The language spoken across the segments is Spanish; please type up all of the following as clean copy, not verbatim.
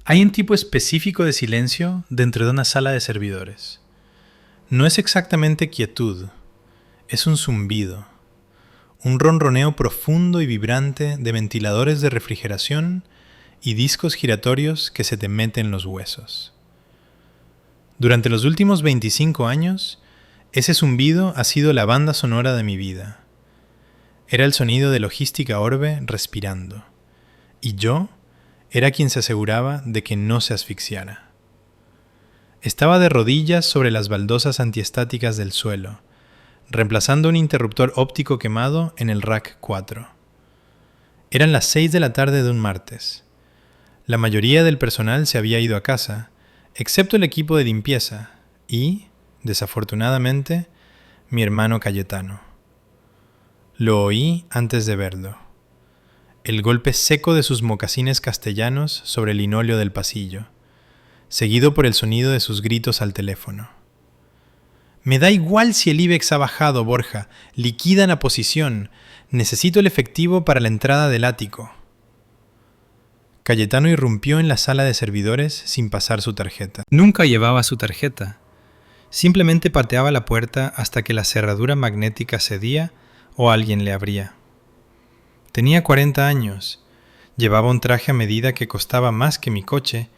Hay un tipo específico de silencio dentro de una sala de servidores. No es exactamente quietud, es un zumbido, un ronroneo profundo y vibrante de ventiladores de refrigeración y discos giratorios que se te meten en los huesos. Durante los últimos 25 años, ese zumbido ha sido la banda sonora de mi vida. Era el sonido de Logística Orbe respirando, y yo era quien se aseguraba de que no se asfixiara. Estaba de rodillas sobre las baldosas antiestáticas del suelo, reemplazando un interruptor óptico quemado en el rack 4. Eran las 6 de la tarde de un martes. La mayoría del personal se había ido a casa, excepto el equipo de limpieza y, desafortunadamente, mi hermano Cayetano. Lo oí antes de verlo. El golpe seco de sus mocasines castellanos sobre el linóleo del pasillo, seguido por el sonido de sus gritos al teléfono. Me da igual si el IBEX ha bajado, Borja. Liquidan la posición. Necesito el efectivo para la entrada del ático. Cayetano irrumpió en la sala de servidores sin pasar su tarjeta. Nunca llevaba su tarjeta. Simplemente pateaba la puerta hasta que la cerradura magnética cedía o alguien le abría. Tenía 40 años, llevaba un traje a medida que costaba más que mi coche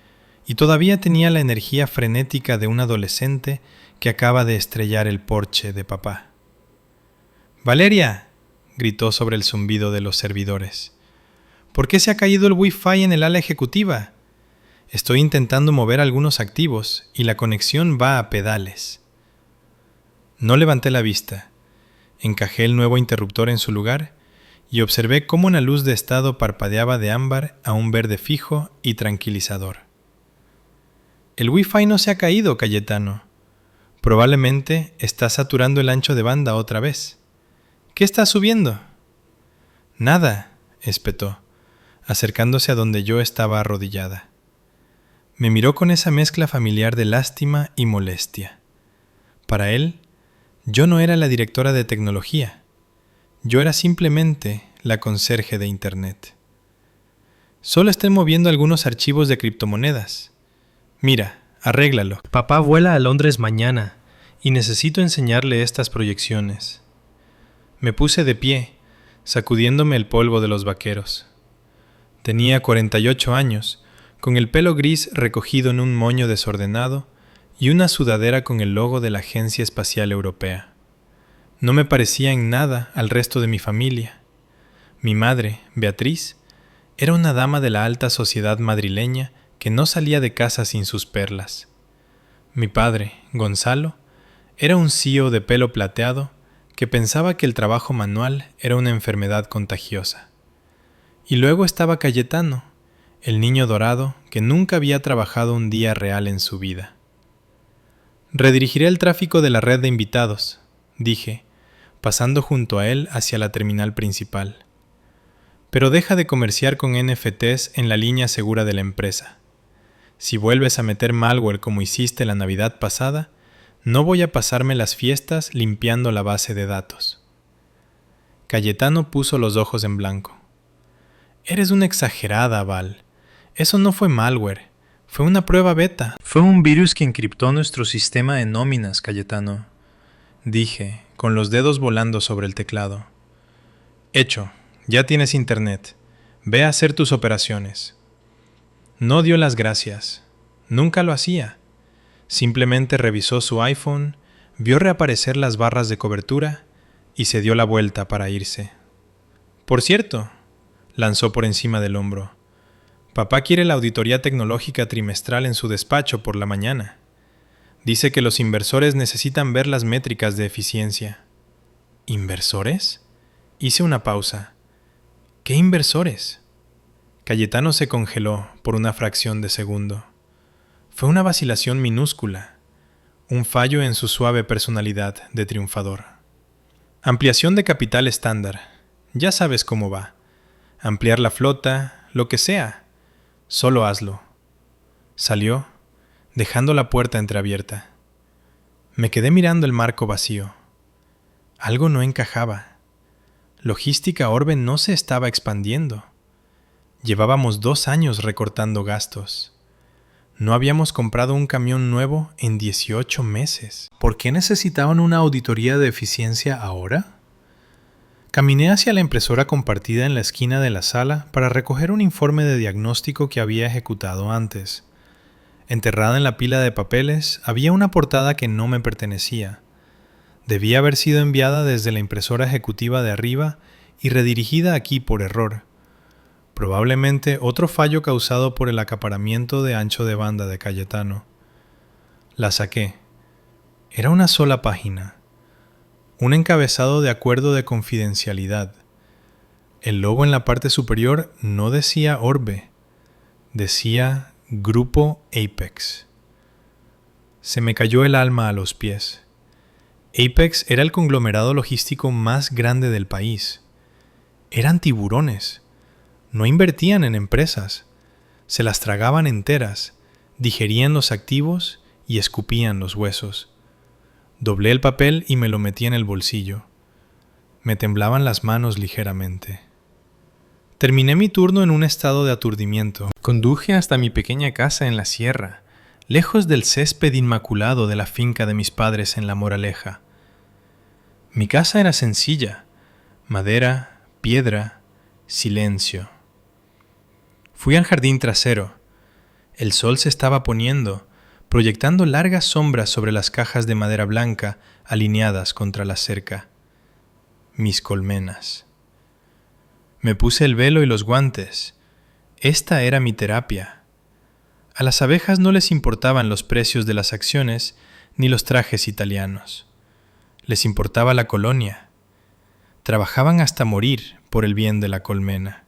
y todavía tenía la energía frenética de un adolescente que acaba de estrellar el Porsche de papá. ¡Valeria!, gritó sobre el zumbido de los servidores. ¿Por qué se ha caído el Wi-Fi en el ala ejecutiva? Estoy intentando mover algunos activos y la conexión va a pedales. No levanté la vista. Encajé el nuevo interruptor en su lugar y observé cómo una luz de estado parpadeaba de ámbar a un verde fijo y tranquilizador. El Wi-Fi no se ha caído, Cayetano. Probablemente está saturando el ancho de banda otra vez. ¿Qué está subiendo? Nada, espetó, acercándose a donde yo estaba arrodillada. Me miró con esa mezcla familiar de lástima y molestia. Para él, yo no era la directora de tecnología. Yo era simplemente la conserje de Internet. Solo estoy moviendo algunos archivos de criptomonedas. Mira, arréglalo. Papá vuela a Londres mañana y necesito enseñarle estas proyecciones. Me puse de pie, sacudiéndome el polvo de los vaqueros. Tenía 48 años, con el pelo gris recogido en un moño desordenado y una sudadera con el logo de la Agencia Espacial Europea. No me parecía en nada al resto de mi familia. Mi madre, Beatriz, era una dama de la alta sociedad madrileña que no salía de casa sin sus perlas. Mi padre, Gonzalo, era un CEO de pelo plateado que pensaba que el trabajo manual era una enfermedad contagiosa. Y luego estaba Cayetano, el niño dorado que nunca había trabajado un día real en su vida. Redirigiré el tráfico de la red de invitados, dije, pasando junto a él hacia la terminal principal. Pero deja de comerciar con NFTs en la línea segura de la empresa. Si vuelves a meter malware como hiciste la Navidad pasada, no voy a pasarme las fiestas limpiando la base de datos. Cayetano puso los ojos en blanco. Eres una exagerada, Val. Eso no fue malware, fue una prueba beta. Fue un virus que encriptó nuestro sistema de nóminas, Cayetano, dije, con los dedos volando sobre el teclado. Hecho, ya tienes internet. Ve a hacer tus operaciones. No dio las gracias. Nunca lo hacía. Simplemente revisó su iPhone, vio reaparecer las barras de cobertura y se dio la vuelta para irse. Por cierto, lanzó por encima del hombro. Papá quiere la auditoría tecnológica trimestral en su despacho por la mañana. Dice que los inversores necesitan ver las métricas de eficiencia. ¿Inversores? Hice una pausa. ¿Qué inversores? Cayetano se congeló por una fracción de segundo. Fue una vacilación minúscula, un fallo en su suave personalidad de triunfador. Ampliación de capital estándar. Ya sabes cómo va. Ampliar la flota, lo que sea. Solo hazlo. Salió, dejando la puerta entreabierta. Me quedé mirando el marco vacío. Algo no encajaba. Logística Orbe no se estaba expandiendo. Llevábamos 2 años recortando gastos. No habíamos comprado un camión nuevo en 18 meses. ¿Por qué necesitaban una auditoría de eficiencia ahora? Caminé hacia la impresora compartida en la esquina de la sala para recoger un informe de diagnóstico que había ejecutado antes. Enterrada en la pila de papeles había una portada que no me pertenecía. Debía haber sido enviada desde la impresora ejecutiva de arriba y redirigida aquí por error. Probablemente otro fallo causado por el acaparamiento de ancho de banda de Cayetano. La saqué. Era una sola página. Un encabezado de acuerdo de confidencialidad. El logo en la parte superior no decía Orbe, decía Grupo Apex. Se me cayó el alma a los pies. Apex era el conglomerado logístico más grande del país. Eran tiburones. No invertían en empresas. Se las tragaban enteras, digerían los activos y escupían los huesos. Doblé el papel y me lo metí en el bolsillo. Me temblaban las manos ligeramente. Terminé mi turno en un estado de aturdimiento. Conduje hasta mi pequeña casa en la sierra, lejos del césped inmaculado de la finca de mis padres en La Moraleja. Mi casa era sencilla: madera, piedra, silencio. Fui al jardín trasero. El sol se estaba poniendo, proyectando largas sombras sobre las cajas de madera blanca alineadas contra la cerca. Mis colmenas. Me puse el velo y los guantes. Esta era mi terapia. A las abejas no les importaban los precios de las acciones ni los trajes italianos. Les importaba la colonia. Trabajaban hasta morir por el bien de la colmena.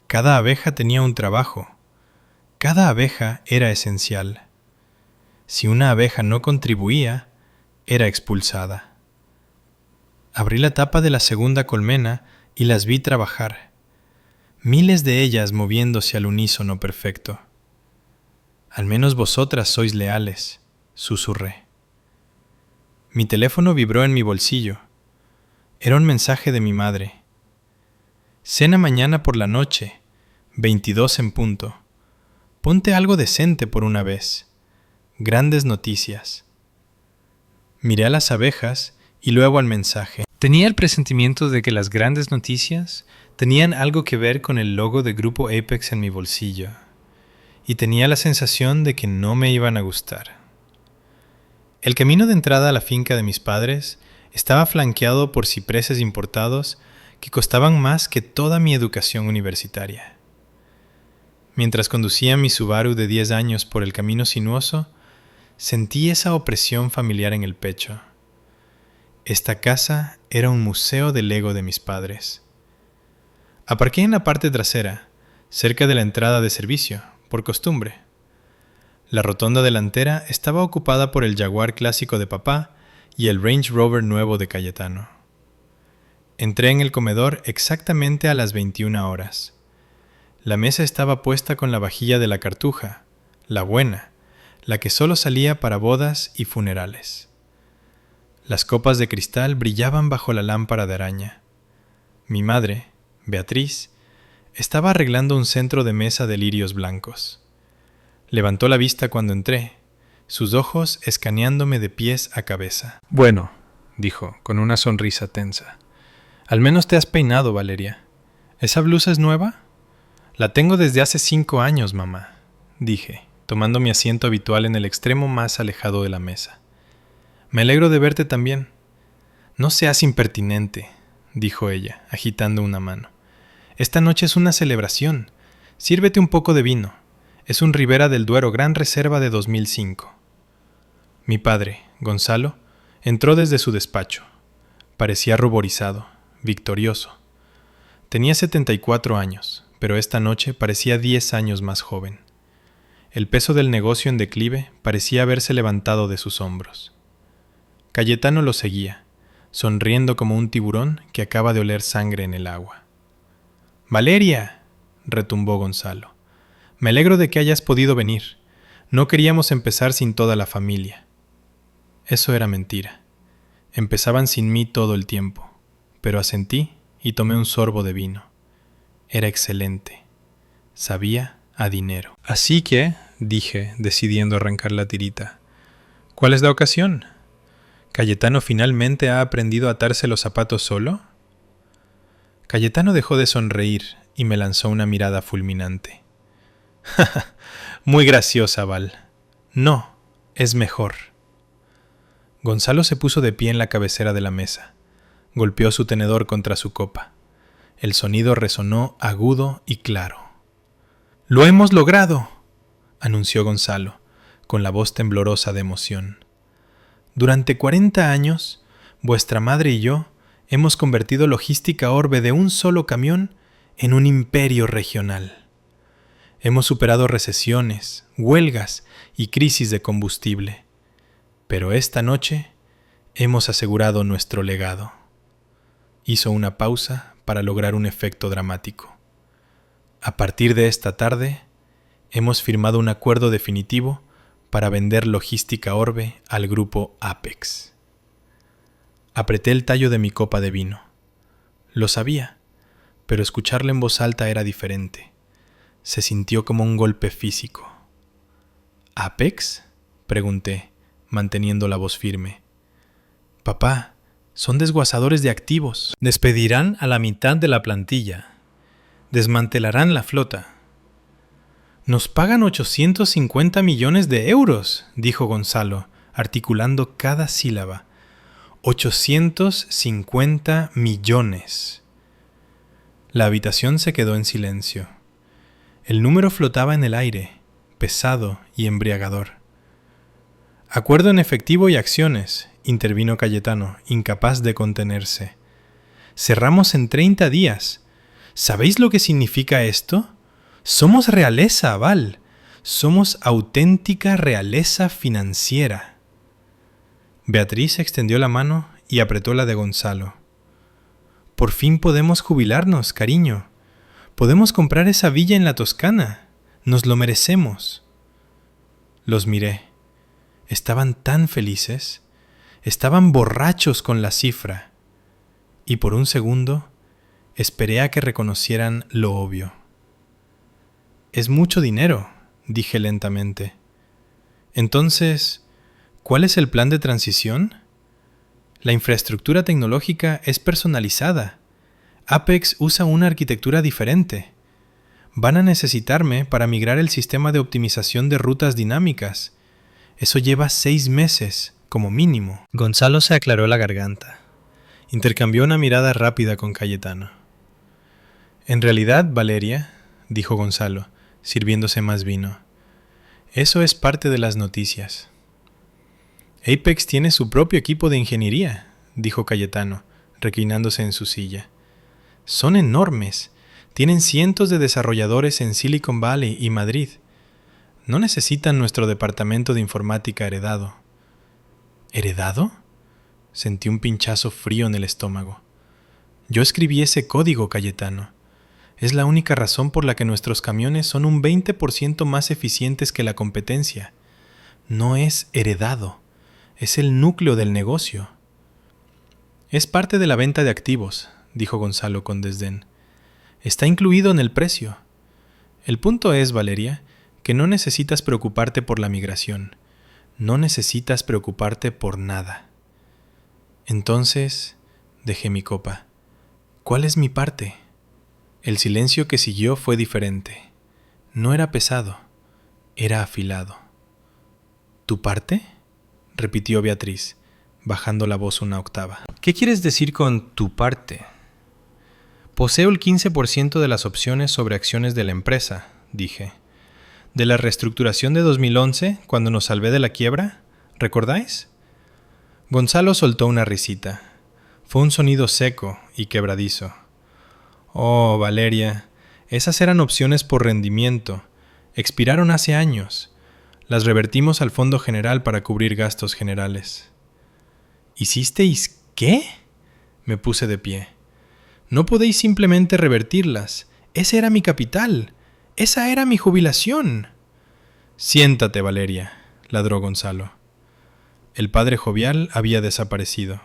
Cada abeja tenía un trabajo. Cada abeja era esencial. Si una abeja no contribuía, era expulsada. Abrí la tapa de la segunda colmena y las vi trabajar. Miles de ellas moviéndose al unísono perfecto. Al menos vosotras sois leales, susurré. Mi teléfono vibró en mi bolsillo. Era un mensaje de mi madre. Cena mañana por la noche, 22 en punto. Ponte algo decente por una vez. Grandes noticias. Miré a las abejas y luego al mensaje. Tenía el presentimiento de que las grandes noticias tenían algo que ver con el logo de Grupo Apex en mi bolsillo, y tenía la sensación de que no me iban a gustar. El camino de entrada a la finca de mis padres estaba flanqueado por cipreses importados que costaban más que toda mi educación universitaria. Mientras conducía mi Subaru de 10 años por el camino sinuoso, sentí esa opresión familiar en el pecho. Esta casa era un museo del ego de mis padres. Aparqué en la parte trasera, cerca de la entrada de servicio, por costumbre. La rotonda delantera estaba ocupada por el Jaguar clásico de papá y el Range Rover nuevo de Cayetano. Entré en el comedor exactamente a las 21 horas. La mesa estaba puesta con la vajilla de la Cartuja, la buena, la que solo salía para bodas y funerales. Las copas de cristal brillaban bajo la lámpara de araña. Mi madre, Beatriz, estaba arreglando un centro de mesa de lirios blancos. Levantó la vista cuando entré, sus ojos escaneándome de pies a cabeza. «Bueno», dijo, con una sonrisa tensa. «Al menos te has peinado, Valeria. ¿Esa blusa es nueva?» «La tengo desde hace 5 años, mamá», dije, tomando mi asiento habitual en el extremo más alejado de la mesa. «Me alegro de verte también». «No seas impertinente», dijo ella, agitando una mano. «Esta noche es una celebración. Sírvete un poco de vino. Es un Ribera del Duero Gran Reserva de 2005. Mi padre, Gonzalo, entró desde su despacho. Parecía ruborizado, victorioso. Tenía 74 años, pero esta noche parecía 10 años más joven. El peso del negocio en declive parecía haberse levantado de sus hombros. Cayetano lo seguía, sonriendo como un tiburón que acaba de oler sangre en el agua. «¡Valeria!», retumbó Gonzalo. «Me alegro de que hayas podido venir. No queríamos empezar sin toda la familia». Eso era mentira. Empezaban sin mí todo el tiempo, pero asentí y tomé un sorbo de vino. Era excelente. Sabía a dinero. «Así que», dije, decidiendo arrancar la tirita. ¿Cuál es la ocasión? ¿Cayetano finalmente ha aprendido a atarse los zapatos solo? Cayetano dejó de sonreír y me lanzó una mirada fulminante. Muy graciosa, Val. No, es mejor. Gonzalo se puso de pie en la cabecera de la mesa. Golpeó su tenedor contra su copa. El sonido resonó agudo y claro. ¡Lo hemos logrado!, anunció Gonzalo, con la voz temblorosa de emoción. Durante 40 años, vuestra madre y yo hemos convertido Logística Orbe de un solo camión en un imperio regional. Hemos superado recesiones, huelgas y crisis de combustible. Pero esta noche hemos asegurado nuestro legado. Hizo una pausa para lograr un efecto dramático. A partir de esta tarde, hemos firmado un acuerdo definitivo para vender Logística Orbe al grupo Apex. Apreté el tallo de mi copa de vino. Lo sabía, pero escucharlo en voz alta era diferente. Se sintió como un golpe físico. ¿Apex?, pregunté, manteniendo la voz firme. Papá, son desguazadores de activos. Despedirán a la mitad de la plantilla. Desmantelarán la flota. Nos pagan 850 millones de euros, dijo Gonzalo, articulando cada sílaba. 850 millones. La habitación se quedó en silencio. El número flotaba en el aire, pesado y embriagador. Acuerdo en efectivo y acciones, intervino Cayetano, incapaz de contenerse. Cerramos en 30 días. ¿Sabéis lo que significa esto? Somos realeza, Val. Somos auténtica realeza financiera. Beatriz extendió la mano y apretó la de Gonzalo. Por fin podemos jubilarnos, cariño. Podemos comprar esa villa en la Toscana. Nos lo merecemos. Los miré. Estaban tan felices. Estaban borrachos con la cifra. Y por un segundo esperé a que reconocieran lo obvio. Es mucho dinero, dije lentamente. Entonces, ¿cuál es el plan de transición? La infraestructura tecnológica es personalizada. Apex usa una arquitectura diferente. Van a necesitarme para migrar el sistema de optimización de rutas dinámicas. Eso lleva 6 meses, como mínimo. Gonzalo se aclaró la garganta. Intercambió una mirada rápida con Cayetano. En realidad, Valeria, dijo Gonzalo, sirviéndose más vino, eso es parte de las noticias. Apex tiene su propio equipo de ingeniería, dijo Cayetano, reclinándose en su silla. Son enormes. Tienen cientos de desarrolladores en Silicon Valley y Madrid. No necesitan nuestro departamento de informática heredado. ¿Heredado? Sentí un pinchazo frío en el estómago. Yo escribí ese código, Cayetano. Es la única razón por la que nuestros camiones son un 20% más eficientes que la competencia. No es heredado. Es el núcleo del negocio. Es parte de la venta de activos, dijo Gonzalo con desdén. Está incluido en el precio. El punto es, Valeria, que no necesitas preocuparte por la migración. No necesitas preocuparte por nada. Entonces, dejé mi copa. ¿Cuál es mi parte? El silencio que siguió fue diferente. No era pesado, era afilado. ¿Tu parte?, repitió Beatriz, bajando la voz una octava. ¿Qué quieres decir con tu parte? Poseo el 15% de las opciones sobre acciones de la empresa, dije. De la reestructuración de 2011, cuando nos salvé de la quiebra, ¿recordáis? Gonzalo soltó una risita. Fue un sonido seco y quebradizo. Oh, Valeria, esas eran opciones por rendimiento. Expiraron hace años. Las revertimos al Fondo General para cubrir gastos generales. ¿Hicisteis qué? Me puse de pie. No podéis simplemente revertirlas. Ese era mi capital. Esa era mi jubilación. Siéntate, Valeria, ladró Gonzalo. El padre jovial había desaparecido.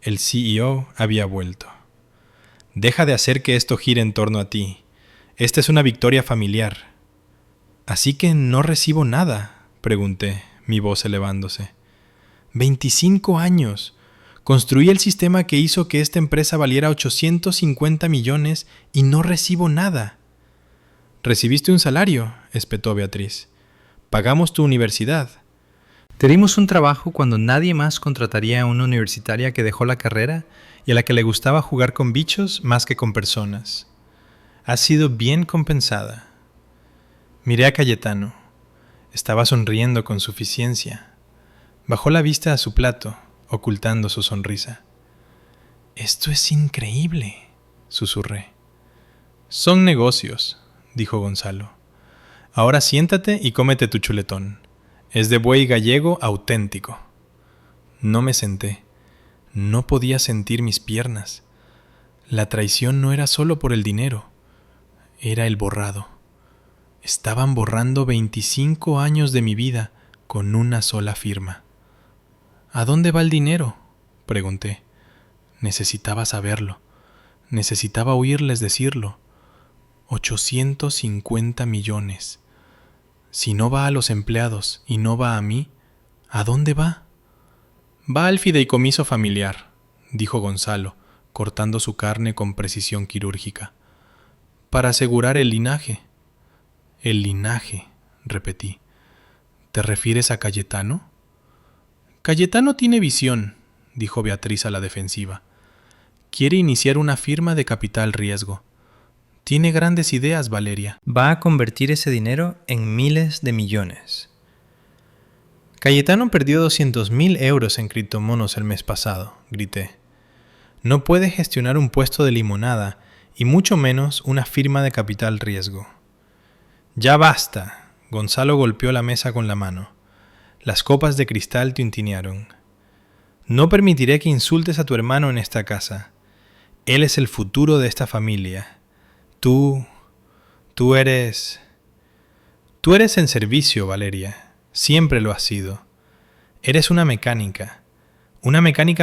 El CEO había vuelto. Deja de hacer que esto gire en torno a ti. Esta es una victoria familiar. «¿Así que no recibo nada?», pregunté, mi voz elevándose. 25 años. Construí el sistema que hizo que esta empresa valiera 850 millones y no recibo nada. «¿Recibiste un salario?», espetó Beatriz. «Pagamos tu universidad». Te dimos un trabajo cuando nadie más contrataría a una universitaria que dejó la carrera y a la que le gustaba jugar con bichos más que con personas. Has sido bien compensada. Miré a Cayetano. Estaba sonriendo con suficiencia. Bajó la vista a su plato, ocultando su sonrisa. «Esto es increíble», susurré. «Son negocios», dijo Gonzalo. «Ahora siéntate y cómete tu chuletón. Es de buey gallego auténtico». No me senté. No podía sentir mis piernas. La traición no era solo por el dinero. Era el borrado. Estaban borrando 25 años de mi vida con una sola firma. «¿A dónde va el dinero?», pregunté. Necesitaba saberlo. Necesitaba oírles decirlo. 850 millones. Si no va a los empleados y no va a mí, ¿a dónde va? «Va al fideicomiso familiar», dijo Gonzalo, cortando su carne con precisión quirúrgica. «Para asegurar el linaje». «El linaje», repetí. «¿Te refieres a Cayetano?». «Cayetano tiene visión», dijo Beatriz a la defensiva. «Quiere iniciar una firma de capital riesgo. Tiene grandes ideas, Valeria». Va a convertir ese dinero en miles de millones. Cayetano perdió 200.000 euros en criptomonos el mes pasado, grité. No puede gestionar un puesto de limonada y mucho menos una firma de capital riesgo. «Ya basta», Gonzalo golpeó la mesa con la mano. Las copas de cristal tintinearon. «No permitiré que insultes a tu hermano en esta casa. Él es el futuro de esta familia. Tú eres en servicio, Valeria. Siempre lo has sido. Eres una mecánica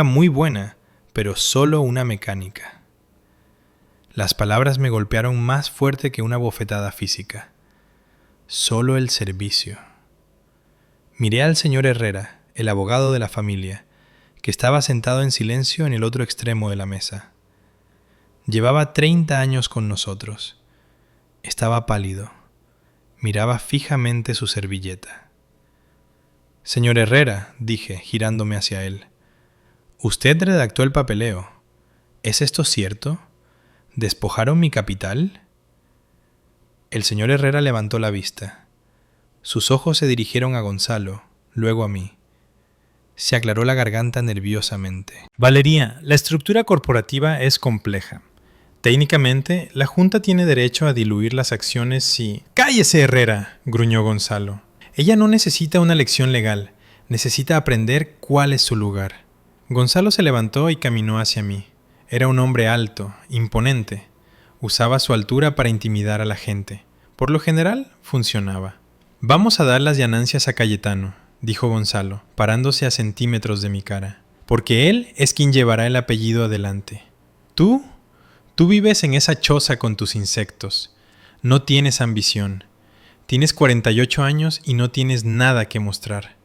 muy buena, pero solo una mecánica». Las palabras me golpearon más fuerte que una bofetada física. Solo el servicio. Miré al señor Herrera, el abogado de la familia, que estaba sentado en silencio en el otro extremo de la mesa. Llevaba 30 años con nosotros. Estaba pálido. Miraba fijamente su servilleta. «Señor Herrera», dije, girándome hacia él, «usted redactó el papeleo. ¿Es esto cierto? ¿Despojaron mi capital?». El señor Herrera levantó la vista. Sus ojos se dirigieron a Gonzalo, luego a mí. Se aclaró la garganta nerviosamente. «Valeria, la estructura corporativa es compleja. Técnicamente, la Junta tiene derecho a diluir las acciones si...». «¡Cállese, Herrera!», gruñó Gonzalo. «Ella no necesita una lección legal. Necesita aprender cuál es su lugar». Gonzalo se levantó y caminó hacia mí. Era un hombre alto, imponente. Usaba su altura para intimidar a la gente. Por lo general, funcionaba. «Vamos a dar las ganancias a Cayetano», dijo Gonzalo, parándose a centímetros de mi cara, «porque él es quien llevará el apellido adelante. Tú vives en esa choza con tus insectos. No tienes ambición. Tienes 48 años y no tienes nada que mostrar».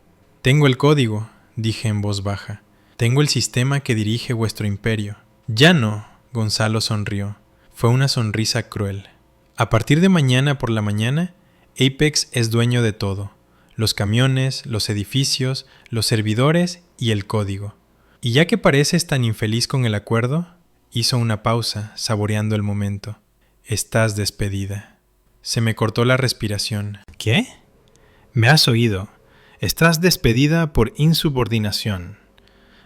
«Tengo el código», dije en voz baja. «Tengo el sistema que dirige vuestro imperio». «Ya no», Gonzalo sonrió. Fue una sonrisa cruel. «A partir de mañana por la mañana, Apex es dueño de todo. Los camiones, los edificios, los servidores y el código. Y ya que pareces tan infeliz con el acuerdo», hizo una pausa, saboreando el momento. «Estás despedida». Se me cortó la respiración. «¿Qué?». «Me has oído. Estás despedida por insubordinación.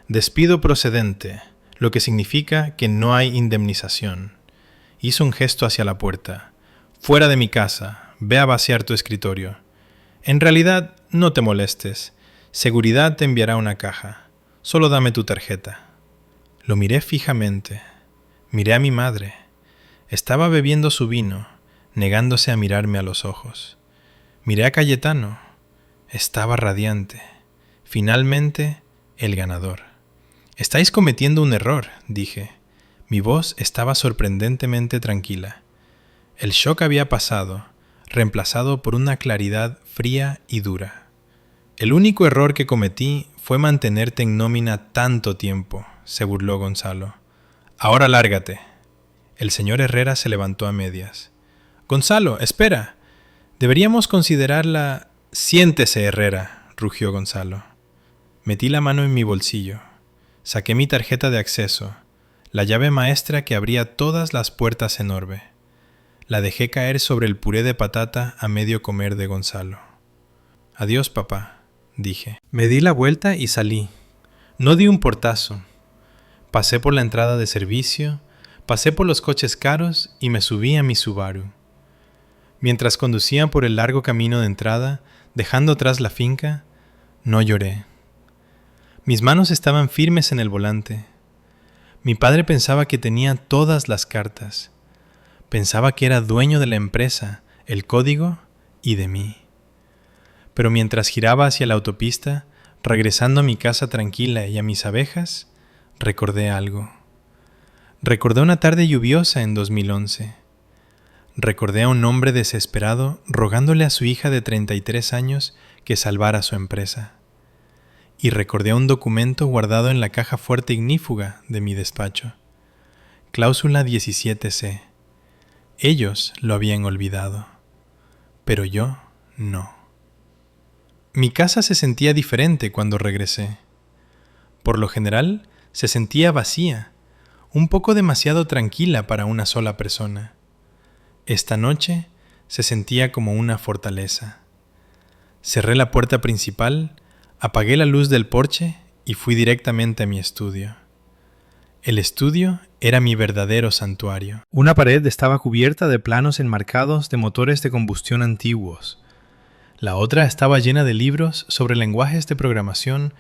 Despido procedente, lo que significa que no hay indemnización». Hizo un gesto hacia la puerta. «Fuera de mi casa. Ve a vaciar tu escritorio. En realidad, no te molestes. Seguridad te enviará una caja. Solo dame tu tarjeta». Lo miré fijamente. Miré a mi madre. Estaba bebiendo su vino, negándose a mirarme a los ojos. Miré a Cayetano. Estaba radiante. Finalmente, el ganador. «Estáis cometiendo un error», dije. Mi voz estaba sorprendentemente tranquila. El shock había pasado. reemplazado por una claridad fría y dura. El único error que cometí fue mantenerte en nómina tanto tiempo, se burló Gonzalo. Ahora lárgate. El señor Herrera se levantó a medias. Gonzalo, espera. Deberíamos considerarla... Siéntese, Herrera, rugió Gonzalo. Metí la mano en mi bolsillo. Saqué mi tarjeta de acceso, la llave maestra que abría todas las puertas en orbe. La dejé caer sobre el puré de patata a medio comer de Gonzalo. Adiós, papá, dije. Me di la vuelta y salí. No di un portazo. Pasé por la entrada de servicio, pasé por los coches caros y me subí a mi Subaru. Mientras conducía por el largo camino de entrada, dejando atrás la finca, no lloré. Mis manos estaban firmes en el volante. Mi padre pensaba que tenía todas las cartas. Pensaba que era dueño de la empresa, el código y de mí. Pero mientras giraba hacia la autopista, regresando a mi casa tranquila y a mis abejas, recordé algo. Recordé una tarde lluviosa en 2011. Recordé a un hombre desesperado rogándole a su hija de 33 años que salvara su empresa. Y recordé un documento guardado en la caja fuerte ignífuga de mi despacho. Cláusula 17C. Ellos lo habían olvidado, pero yo no. Mi casa se sentía diferente cuando regresé. Por lo general, se sentía vacía, un poco demasiado tranquila para una sola persona. Esta noche se sentía como una fortaleza. Cerré la puerta principal, apagué la luz del porche y fui directamente a mi estudio. El estudio era mi verdadero santuario. Una pared estaba cubierta de planos enmarcados de motores de combustión antiguos. La otra estaba llena de libros sobre lenguajes de programación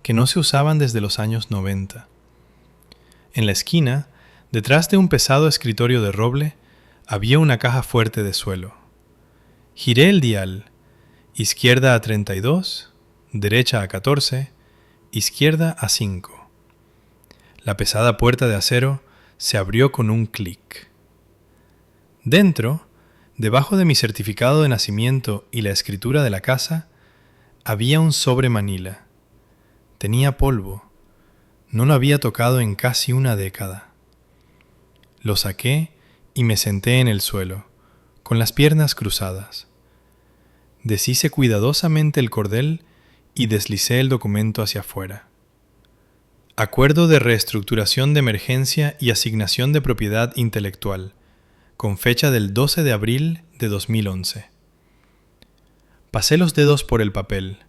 que no se usaban desde los años 90. En la esquina, detrás de un pesado escritorio de roble, había una caja fuerte de suelo. Giré el dial, izquierda a 32, derecha a 14, izquierda a 5. La pesada puerta de acero se abrió con un clic. Dentro, debajo de mi certificado de nacimiento y la escritura de la casa, había un sobre manila. Tenía polvo. No lo había tocado en casi una década. Lo saqué y me senté en el suelo, con las piernas cruzadas. Deshice cuidadosamente el cordel y deslicé el documento hacia afuera. Acuerdo de reestructuración de emergencia y asignación de propiedad intelectual, con fecha del 12 de abril de 2011. Pasé los dedos por el papel.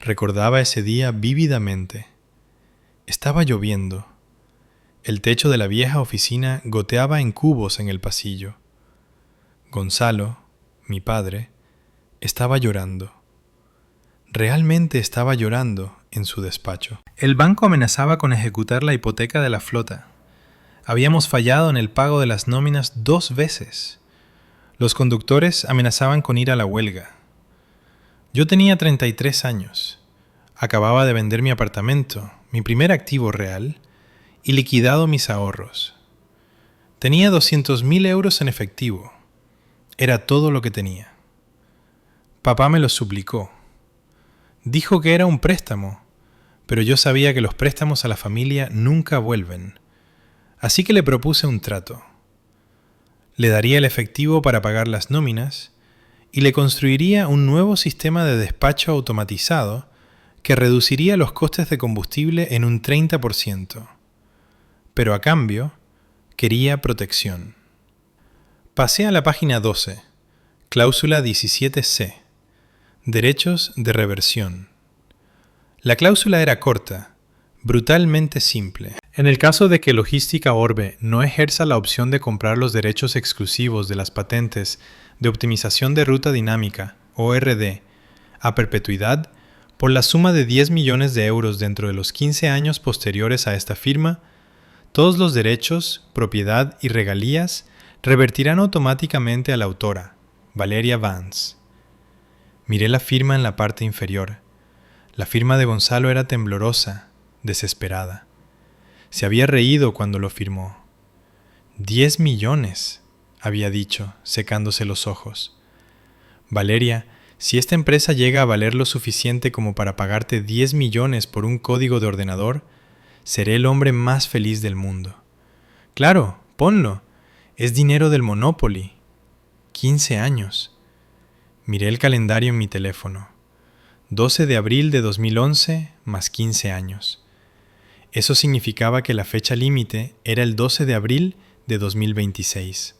Recordaba ese día vívidamente. Estaba lloviendo. El techo de la vieja oficina goteaba en cubos en el pasillo. Gonzalo, mi padre, estaba llorando. Realmente estaba llorando en su despacho. El banco amenazaba con ejecutar la hipoteca de la flota. Habíamos fallado en el pago de las nóminas 2 veces. Los conductores amenazaban con ir a la huelga. Yo tenía 33 años. Acababa de vender mi apartamento, mi primer activo real, y liquidado mis ahorros. Tenía 200.000 euros en efectivo. Era todo lo que tenía. Papá me lo suplicó. Dijo que era un préstamo, pero yo sabía que los préstamos a la familia nunca vuelven. Así que le propuse un trato. Le daría el efectivo para pagar las nóminas y le construiría un nuevo sistema de despacho automatizado que reduciría los costes de combustible en un 30%. Pero a cambio, quería protección. Pasé a la página 12, cláusula 17C, derechos de reversión. La cláusula era corta, brutalmente simple. En el caso de que Logística Orbe no ejerza la opción de comprar los derechos exclusivos de las patentes de optimización de ruta dinámica, ORD, a perpetuidad, por la suma de 10 millones de euros dentro de los 15 años posteriores a esta firma, todos los derechos, propiedad y regalías revertirán automáticamente a la autora, Valeria Vance. Miré la firma en la parte inferior. La firma de Gonzalo era temblorosa, desesperada. Se había reído cuando lo firmó. 10 millones, había dicho, secándose los ojos. Valeria, si esta empresa llega a valer lo suficiente como para pagarte 10 millones por un código de ordenador, seré el hombre más feliz del mundo. Claro, ponlo. Es dinero del Monopoly. 15 años. Miré el calendario en mi teléfono. 12 de abril de 2011 más 15 años. Eso significaba que la fecha límite era el 12 de abril de 2026.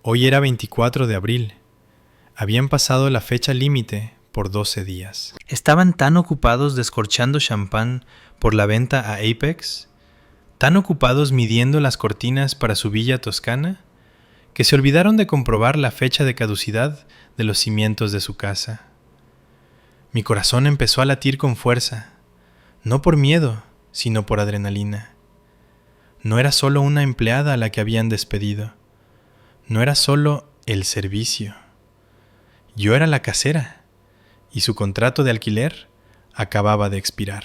Hoy era 24 de abril. Habían pasado la fecha límite por 12 días. Estaban tan ocupados descorchando champán por la venta a Apex, tan ocupados midiendo las cortinas para su villa toscana, que se olvidaron de comprobar la fecha de caducidad de los cimientos de su casa. Mi corazón empezó a latir con fuerza, no por miedo, sino por adrenalina. No era solo una empleada a la que habían despedido. No era solo el servicio. Yo era la casera, y su contrato de alquiler acababa de expirar.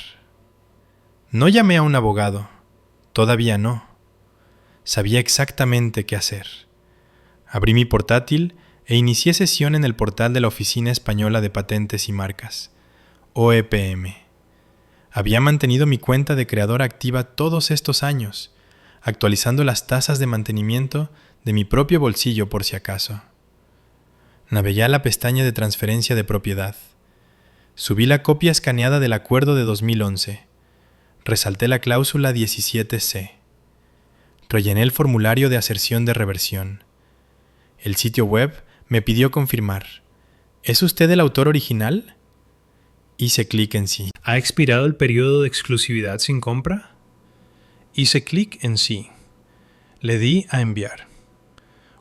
No llamé a un abogado, todavía no. Sabía exactamente qué hacer. Abrí mi portátil e inicié sesión en el portal de la Oficina Española de Patentes y Marcas, OEPM. Había mantenido mi cuenta de creador activa todos estos años, actualizando las tasas de mantenimiento de mi propio bolsillo por si acaso. Navegué a la pestaña de transferencia de propiedad. Subí la copia escaneada del acuerdo de 2011. Resalté la cláusula 17C. Rellené el formulario de aserción de reversión. El sitio web me pidió confirmar. ¿Es usted el autor original? Hice clic en sí. ¿Ha expirado el periodo de exclusividad sin compra? Hice clic en sí. Le di a enviar.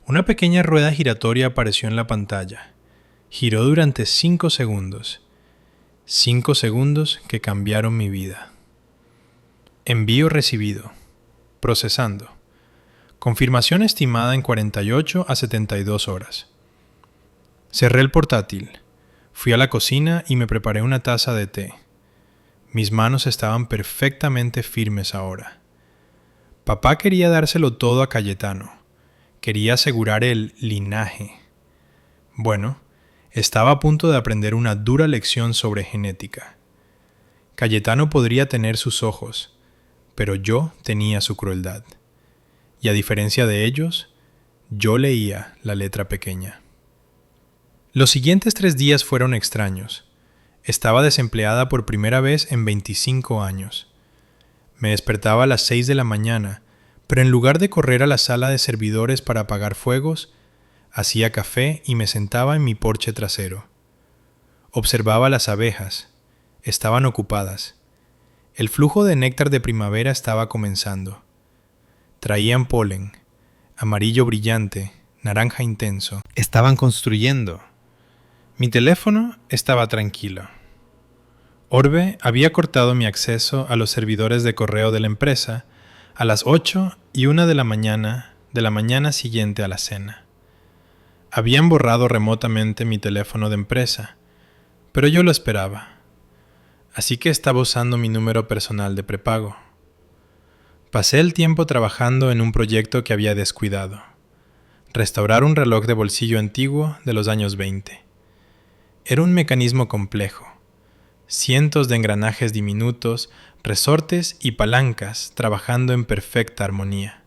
Una pequeña rueda giratoria apareció en la pantalla. Giró durante 5 segundos. 5 segundos que cambiaron mi vida. Envío recibido. Procesando. Confirmación estimada en 48 a 72 horas. Cerré el portátil. Fui a la cocina y me preparé una taza de té. Mis manos estaban perfectamente firmes ahora. Papá quería dárselo todo a Cayetano. Quería asegurar el linaje. Bueno, estaba a punto de aprender una dura lección sobre genética. Cayetano podría tener sus ojos, pero yo tenía su crueldad. Y a diferencia de ellos, yo leía la letra pequeña. Los siguientes 3 días fueron extraños. Estaba desempleada por primera vez en 25 años. Me despertaba a las 6 de la mañana, pero en lugar de correr a la sala de servidores para apagar fuegos, hacía café y me sentaba en mi porche trasero. Observaba las abejas. Estaban ocupadas. El flujo de néctar de primavera estaba comenzando. Traían polen, amarillo brillante, naranja intenso. Estaban construyendo. Mi teléfono estaba tranquilo. Orbe había cortado mi acceso a los servidores de correo de la empresa a las 8:01 de la mañana siguiente a la cena. Habían borrado remotamente mi teléfono de empresa, pero yo lo esperaba. Así que estaba usando mi número personal de prepago. Pasé el tiempo trabajando en un proyecto que había descuidado. Restaurar un reloj de bolsillo antiguo de los años 20. Era un mecanismo complejo. Cientos de engranajes diminutos, resortes y palancas trabajando en perfecta armonía.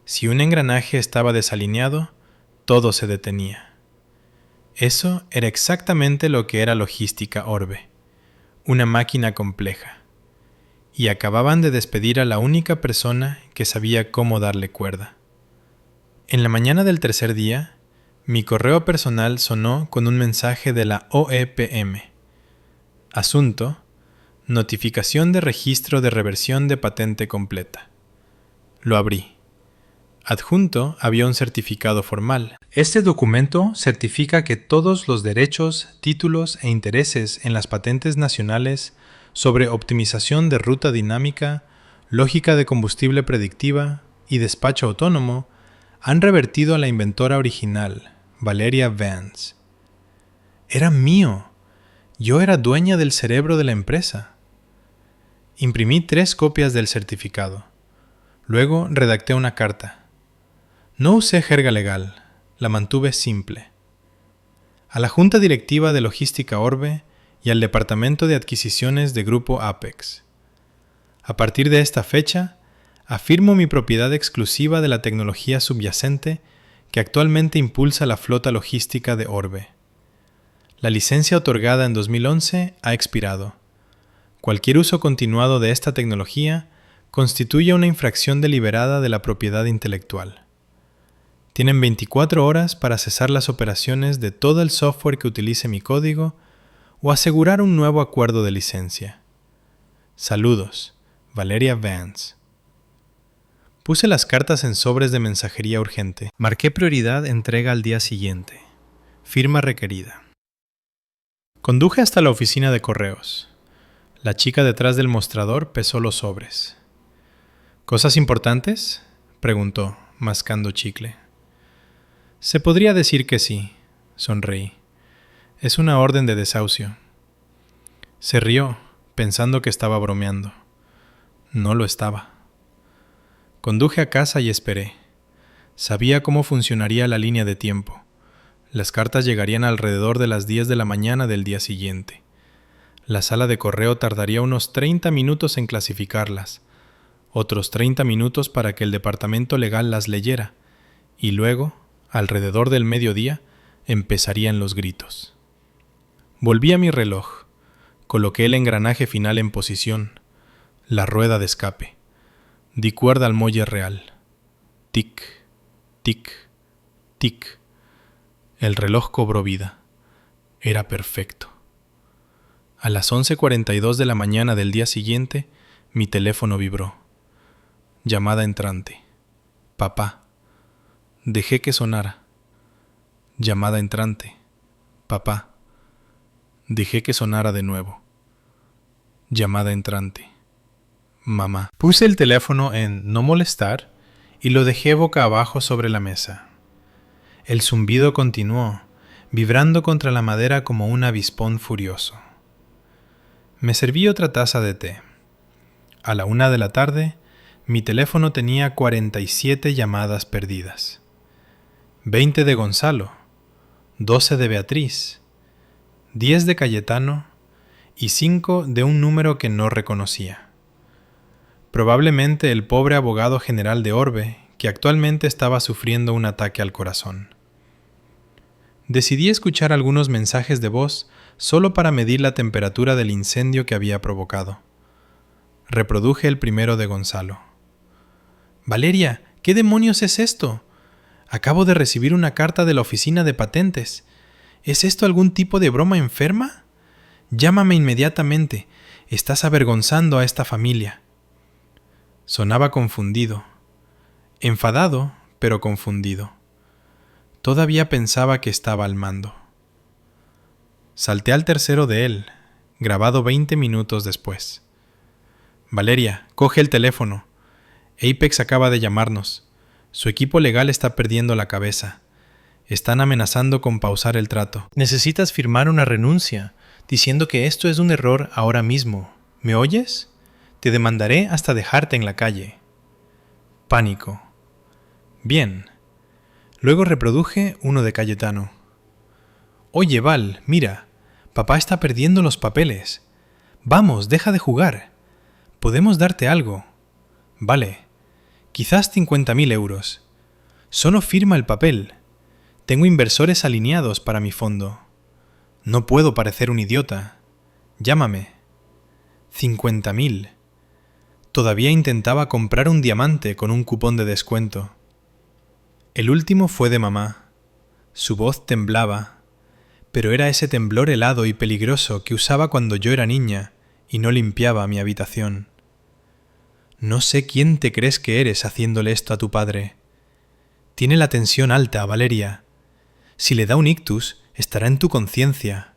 Si un engranaje estaba desalineado, todo se detenía. Eso era exactamente lo que era Logística Orbe, una máquina compleja. Y acababan de despedir a la única persona que sabía cómo darle cuerda. En la mañana del tercer día, mi correo personal sonó con un mensaje de la OEPM. Asunto: notificación de registro de reversión de patente completa. Lo abrí. Adjunto había un certificado formal. Este documento certifica que todos los derechos, títulos e intereses en las patentes nacionales sobre optimización de ruta dinámica, lógica de combustible predictiva y despacho autónomo han revertido a la inventora original, Valeria Vance. Era mío. Yo era dueña del cerebro de la empresa. Imprimí 3 copias del certificado. Luego redacté una carta. No usé jerga legal, la mantuve simple. a la Junta Directiva de Logística Orbe y al Departamento de Adquisiciones de Grupo Apex. A partir de esta fecha, afirmo mi propiedad exclusiva de la tecnología subyacente que actualmente impulsa la flota logística de Orbe. La licencia otorgada en 2011 ha expirado. Cualquier uso continuado de esta tecnología constituye una infracción deliberada de la propiedad intelectual. Tienen 24 horas para cesar las operaciones de todo el software que utilice mi código o asegurar un nuevo acuerdo de licencia. Saludos, Valeria Vance. Puse las cartas en sobres de mensajería urgente. Marqué prioridad entrega al día siguiente. Firma requerida. Conduje hasta la oficina de correos. La chica detrás del mostrador pesó los sobres. ¿Cosas importantes?, preguntó, mascando chicle. Se podría decir que sí, sonreí. Es una orden de desahucio. Se rió, pensando que estaba bromeando. No lo estaba. Conduje a casa y esperé. Sabía cómo funcionaría la línea de tiempo. Las cartas llegarían alrededor de las 10 de la mañana del día siguiente. La sala de correo tardaría unos 30 minutos en clasificarlas, otros 30 minutos para que el departamento legal las leyera, y luego, alrededor del mediodía, empezarían los gritos. Volví a mi reloj, coloqué el engranaje final en posición, la rueda de escape. Di cuerda al muelle real. Tic, tic, tic. El reloj cobró vida. Era perfecto. A las 11:42 de la mañana del día siguiente, mi teléfono vibró. Llamada entrante. Papá. Dejé que sonara. Llamada entrante. Papá. Dejé que sonara de nuevo. Llamada entrante. Mamá. Puse el teléfono en no molestar y lo dejé boca abajo sobre la mesa. El zumbido continuó, vibrando contra la madera como un avispón furioso. Me serví otra taza de té. A la 1 de la tarde, mi teléfono tenía 47 llamadas perdidas. 20 de Gonzalo, 12 de Beatriz, 10 de Cayetano y 5 de un número que no reconocía. Probablemente el pobre abogado general de Orbe, que actualmente estaba sufriendo un ataque al corazón. Decidí escuchar algunos mensajes de voz solo para medir la temperatura del incendio que había provocado. Reproduje el primero de Gonzalo. Valeria, ¿qué demonios es esto? Acabo de recibir una carta de la oficina de patentes. ¿Es esto algún tipo de broma enferma? Llámame inmediatamente. Estás avergonzando a esta familia. Sonaba confundido. Enfadado, pero confundido. Todavía pensaba que estaba al mando. Salté al tercero de él, grabado 20 minutos después. Valeria, coge el teléfono. Apex acaba de llamarnos. Su equipo legal está perdiendo la cabeza. Están amenazando con pausar el trato. Necesitas firmar una renuncia, diciendo que esto es un error ahora mismo. ¿Me oyes? Te demandaré hasta dejarte en la calle. Pánico. Bien. Luego reproduje uno de Cayetano. Oye, Val, mira, papá está perdiendo los papeles. Vamos, deja de jugar. Podemos darte algo. Vale, quizás 50.000 euros. Solo firma el papel. Tengo inversores alineados para mi fondo. No puedo parecer un idiota. Llámame. 50.000. Todavía intentaba comprar un diamante con un cupón de descuento. El último fue de mamá. Su voz temblaba, pero era ese temblor helado y peligroso que usaba cuando yo era niña y no limpiaba mi habitación. No sé quién te crees que eres haciéndole esto a tu padre. Tiene la tensión alta, Valeria. Si le da un ictus, estará en tu conciencia.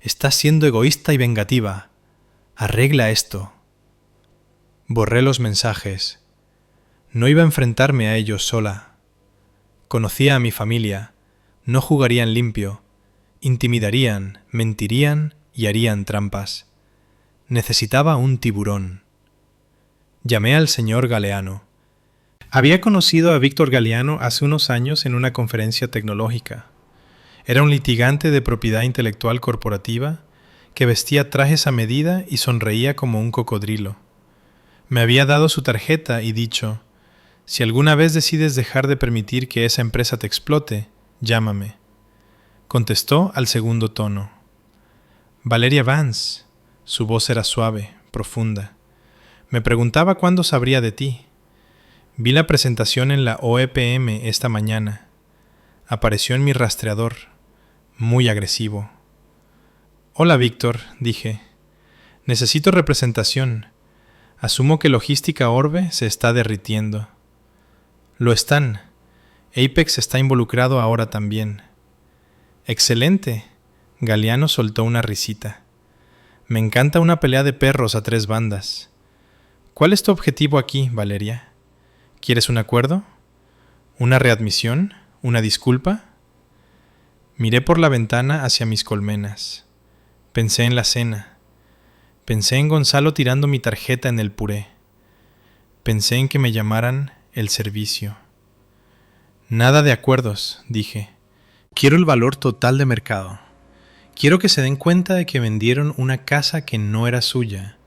Estás siendo egoísta y vengativa. Arregla esto. Borré los mensajes. No iba a enfrentarme a ellos sola. Conocía a mi familia. No jugarían limpio. Intimidarían, mentirían y harían trampas. Necesitaba un tiburón. Llamé al señor Galeano. Había conocido a Víctor Galeano hace unos años en una conferencia tecnológica. Era un litigante de propiedad intelectual corporativa que vestía trajes a medida y sonreía como un cocodrilo. Me había dado su tarjeta y dicho: si alguna vez decides dejar de permitir que esa empresa te explote, llámame. Contestó al segundo tono. Valeria Vance. Su voz era suave, profunda. Me preguntaba cuándo sabría de ti. Vi la presentación en la OEPM esta mañana. Apareció en mi rastreador, muy agresivo. Hola, Víctor, dije. Necesito representación. Asumo que Logística Orbe se está derritiendo. Lo están. Apex está involucrado ahora también. Excelente. Galeano soltó una risita. Me encanta una pelea de perros a 3 bandas. ¿Cuál es tu objetivo aquí, Valeria? ¿Quieres un acuerdo? ¿Una readmisión? ¿Una disculpa? Miré por la ventana hacia mis colmenas. Pensé en la cena. Pensé en Gonzalo tirando mi tarjeta en el puré. Pensé en que me llamaran el servicio. Nada de acuerdos, dije. Quiero el valor total de mercado. Quiero que se den cuenta de que vendieron una casa que no era suya.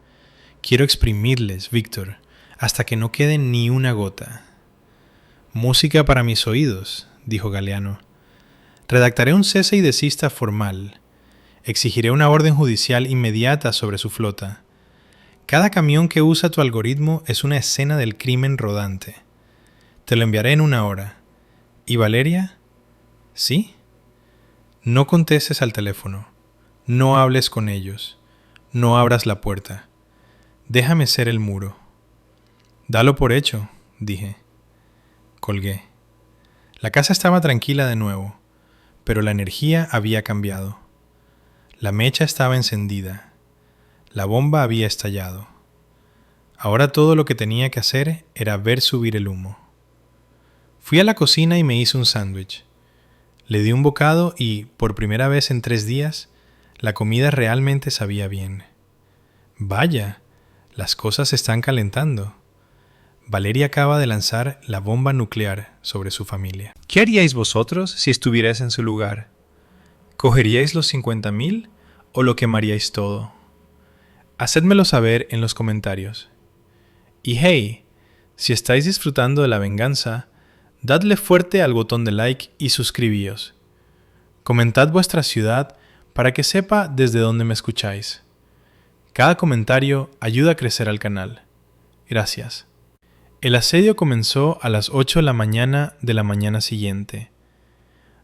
Quiero exprimirles, Víctor, hasta que no quede ni una gota. Música para mis oídos, dijo Galeano. Redactaré un cese y desista formal. Exigiré una orden judicial inmediata sobre su flota. Cada camión que usa tu algoritmo es una escena del crimen rodante. Te lo enviaré en 1 hora. ¿Y Valeria? ¿Sí? No contestes al teléfono. No hables con ellos. No abras la puerta. Déjame ser el muro. Dalo por hecho, dije. Colgué. La casa estaba tranquila de nuevo, pero la energía había cambiado. La mecha estaba encendida. La bomba había estallado. Ahora todo lo que tenía que hacer era ver subir el humo. Fui a la cocina y me hice un sándwich. Le di un bocado y, por primera vez en 3 días, la comida realmente sabía bien. Vaya, las cosas se están calentando. Valeria acaba de lanzar la bomba nuclear sobre su familia. ¿Qué haríais vosotros si estuvierais en su lugar? ¿Cogeríais los 50,000 o lo quemaríais todo? Hacedmelo saber en los comentarios. Y hey, si estáis disfrutando de la venganza, dadle fuerte al botón de like y suscribíos. Comentad vuestra ciudad para que sepa desde dónde me escucháis. Cada comentario ayuda a crecer al canal. Gracias. El asedio comenzó a las 8 de la mañana siguiente.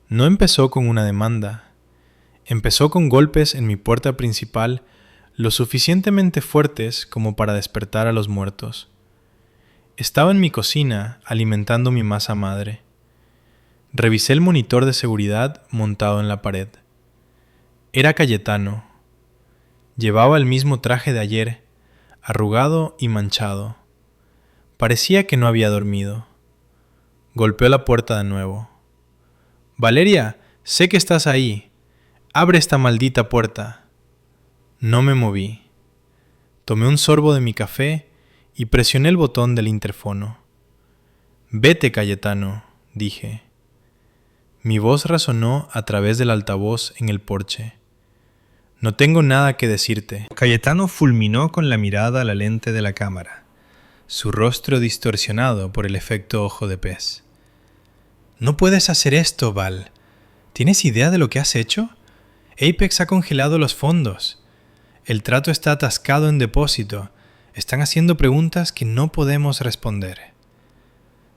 No empezó con una demanda. Empezó con golpes en mi puerta principal lo suficientemente fuertes como para despertar a los muertos. Estaba en mi cocina alimentando mi masa madre. Revisé el monitor de seguridad montado en la pared. Era Cayetano. Llevaba el mismo traje de ayer, arrugado y manchado. Parecía que no había dormido. Golpeó la puerta de nuevo. Valeria, sé que estás ahí. Abre esta maldita puerta. No me moví. Tomé un sorbo de mi café y presioné el botón del interfono. Vete, Cayetano, dije. Mi voz resonó a través del altavoz en el porche. No tengo nada que decirte. Cayetano fulminó con la mirada la lente de la cámara, su rostro distorsionado por el efecto ojo de pez. No puedes hacer esto, Val. ¿Tienes idea de lo que has hecho? Apex ha congelado los fondos. El trato está atascado en depósito. Están haciendo preguntas que no podemos responder.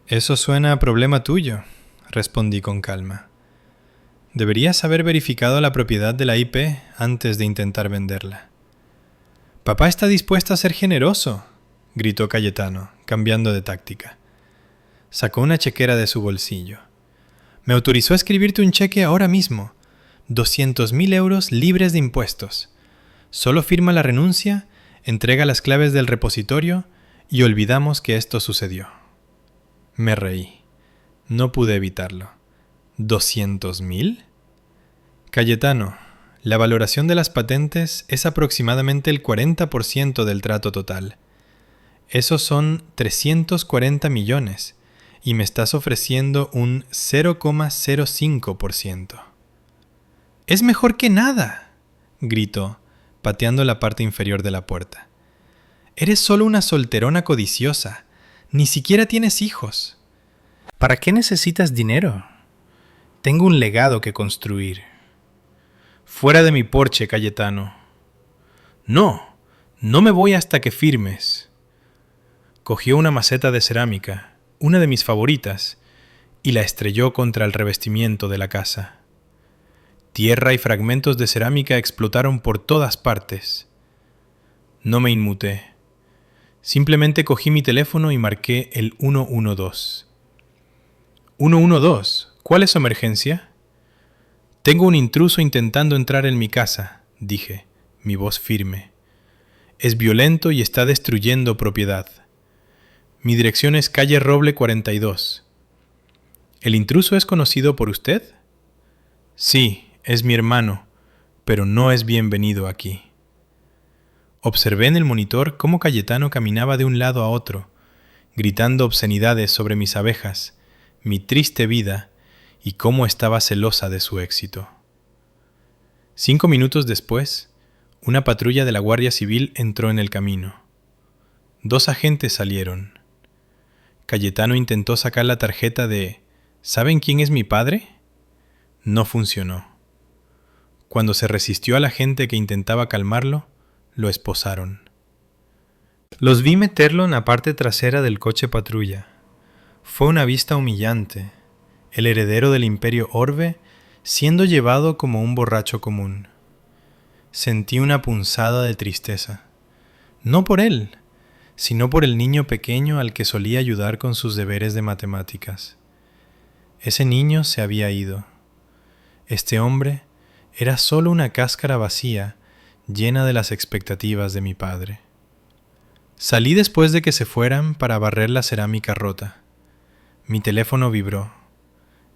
Eso suena a problema tuyo, respondí con calma. Deberías haber verificado la propiedad de la IP antes de intentar venderla. Papá está dispuesto a ser generoso, gritó Cayetano, cambiando de táctica. Sacó una chequera de su bolsillo. Me autorizó a escribirte un cheque ahora mismo. 200,000 euros libres de impuestos. Solo firma la renuncia, entrega las claves del repositorio y olvidamos que esto sucedió. Me reí. No pude evitarlo. ¿200,000? Cayetano, la valoración de las patentes es aproximadamente el 40% del trato total. Esos son 340 millones y me estás ofreciendo un 0,05%. Es mejor que nada, gritó, pateando la parte inferior de la puerta. Eres solo una solterona codiciosa. Ni siquiera tienes hijos. ¿Para qué necesitas dinero? Tengo un legado que construir. Fuera de mi porche, Cayetano. No, no me voy hasta que firmes. Cogió una maceta de cerámica, una de mis favoritas, y la estrelló contra el revestimiento de la casa. Tierra y fragmentos de cerámica explotaron por todas partes. No me inmuté. Simplemente cogí mi teléfono y marqué el 112. 112, ¿cuál es su emergencia? Tengo un intruso intentando entrar en mi casa, dije, mi voz firme. Es violento y está destruyendo propiedad. Mi dirección es calle Roble 42. ¿El intruso es conocido por usted? Sí, es mi hermano, pero no es bienvenido aquí. Observé en el monitor cómo Cayetano caminaba de un lado a otro, gritando obscenidades sobre mis abejas, mi triste vida y cómo estaba celosa de su éxito. 5 minutos después, una patrulla de la Guardia Civil entró en el camino. 2 agentes salieron. Cayetano intentó sacar la tarjeta de ¿saben quién es mi padre? No funcionó. Cuando se resistió a la gente que intentaba calmarlo, lo esposaron. Los vi meterlo en la parte trasera del coche patrulla. Fue una vista humillante. El heredero del imperio Orbe siendo llevado como un borracho común. Sentí una punzada de tristeza. No por él, sino por el niño pequeño al que solía ayudar con sus deberes de matemáticas. Ese niño se había ido. Este hombre era solo una cáscara vacía llena de las expectativas de mi padre. Salí después de que se fueran para barrer la cerámica rota. Mi teléfono vibró.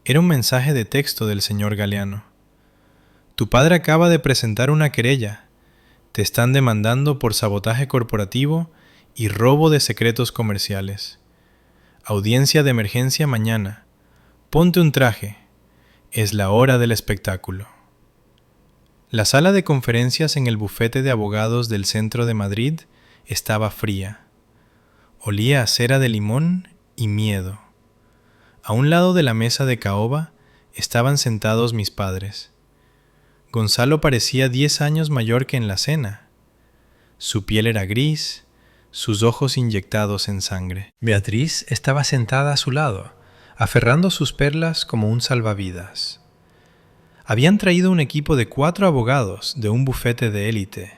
Era un mensaje de texto del señor Galeano. Tu padre acaba de presentar una querella. Te están demandando por sabotaje corporativo y robo de secretos comerciales. Audiencia de emergencia mañana. Ponte un traje. Es la hora del espectáculo. La sala de conferencias en el bufete de abogados del centro de Madrid estaba fría. Olía a cera de limón y miedo. A un lado de la mesa de caoba estaban sentados mis padres. Gonzalo parecía 10 años mayor que en la cena. Su piel era gris, sus ojos inyectados en sangre. Beatriz estaba sentada a su lado, aferrando sus perlas como un salvavidas. Habían traído un equipo de 4 abogados de un bufete de élite.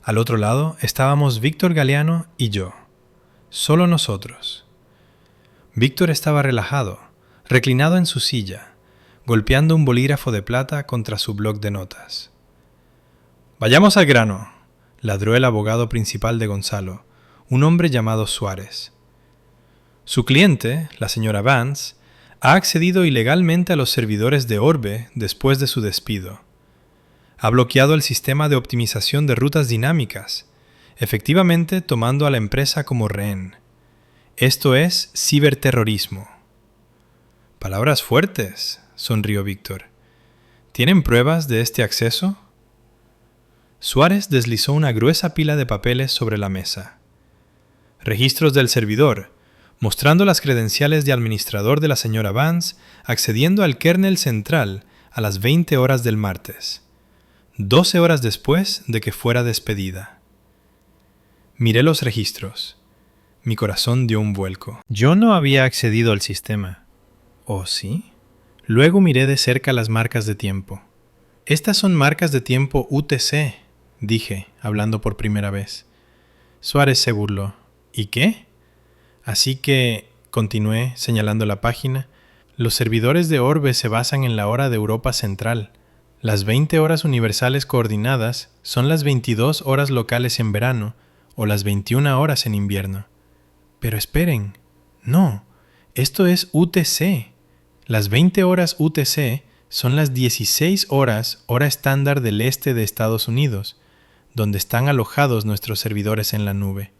Al otro lado estábamos Víctor Galeano y yo, solo nosotros. Víctor estaba relajado, reclinado en su silla, golpeando un bolígrafo de plata contra su bloc de notas. «Vayamos al grano», ladró el abogado principal de Gonzalo, un hombre llamado Suárez. Su cliente, la señora Vance, ha accedido ilegalmente a los servidores de Orbe después de su despido. Ha bloqueado el sistema de optimización de rutas dinámicas, efectivamente tomando a la empresa como rehén. Esto es ciberterrorismo. Palabras fuertes, sonrió Víctor. ¿Tienen pruebas de este acceso? Suárez deslizó una gruesa pila de papeles sobre la mesa. Registros del servidor, mostrando las credenciales de administrador de la señora Vance accediendo al kernel central a las 20 horas del martes, 12 horas después de que fuera despedida. Miré los registros. Mi corazón dio un vuelco. Yo no había accedido al sistema. ¿Oh, sí? Luego miré de cerca las marcas de tiempo. Estas son marcas de tiempo UTC, dije, hablando por primera vez. Suárez se burló. ¿Y qué? Así que, continué señalando la página, los servidores de Orbe se basan en la hora de Europa Central. Las 20 horas universales coordinadas son las 22 horas locales en verano o las 21 horas en invierno. Pero esperen, no, esto es UTC. Las 20 horas UTC son las 16 horas hora estándar del este de Estados Unidos, donde están alojados nuestros servidores en la nube.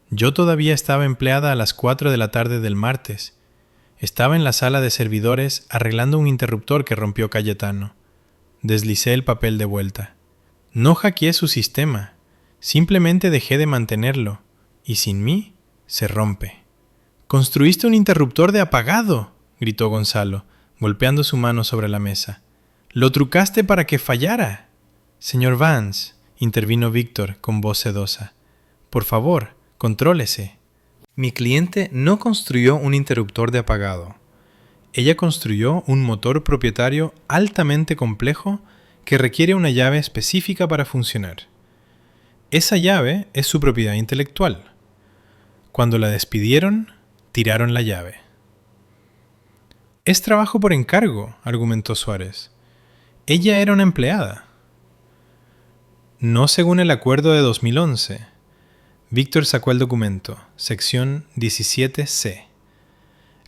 Yo todavía estaba empleada a las 4 de la tarde del martes. Estaba en la sala de servidores arreglando un interruptor que rompió Cayetano. Deslicé el papel de vuelta. No hackeé su sistema. Simplemente dejé de mantenerlo. Y sin mí, se rompe. «¡Construiste un interruptor de apagado!», gritó Gonzalo, golpeando su mano sobre la mesa. «¡Lo trucaste para que fallara!». «Señor Vance», intervino Víctor con voz sedosa. «Por favor, contrólese». Mi cliente no construyó un interruptor de apagado. Ella construyó un motor propietario altamente complejo que requiere una llave específica para funcionar. Esa llave es su propiedad intelectual. Cuando la despidieron, tiraron la llave. «Es trabajo por encargo», argumentó Suárez. «Ella era una empleada». «No según el acuerdo de 2011. Víctor sacó el documento, sección 17C.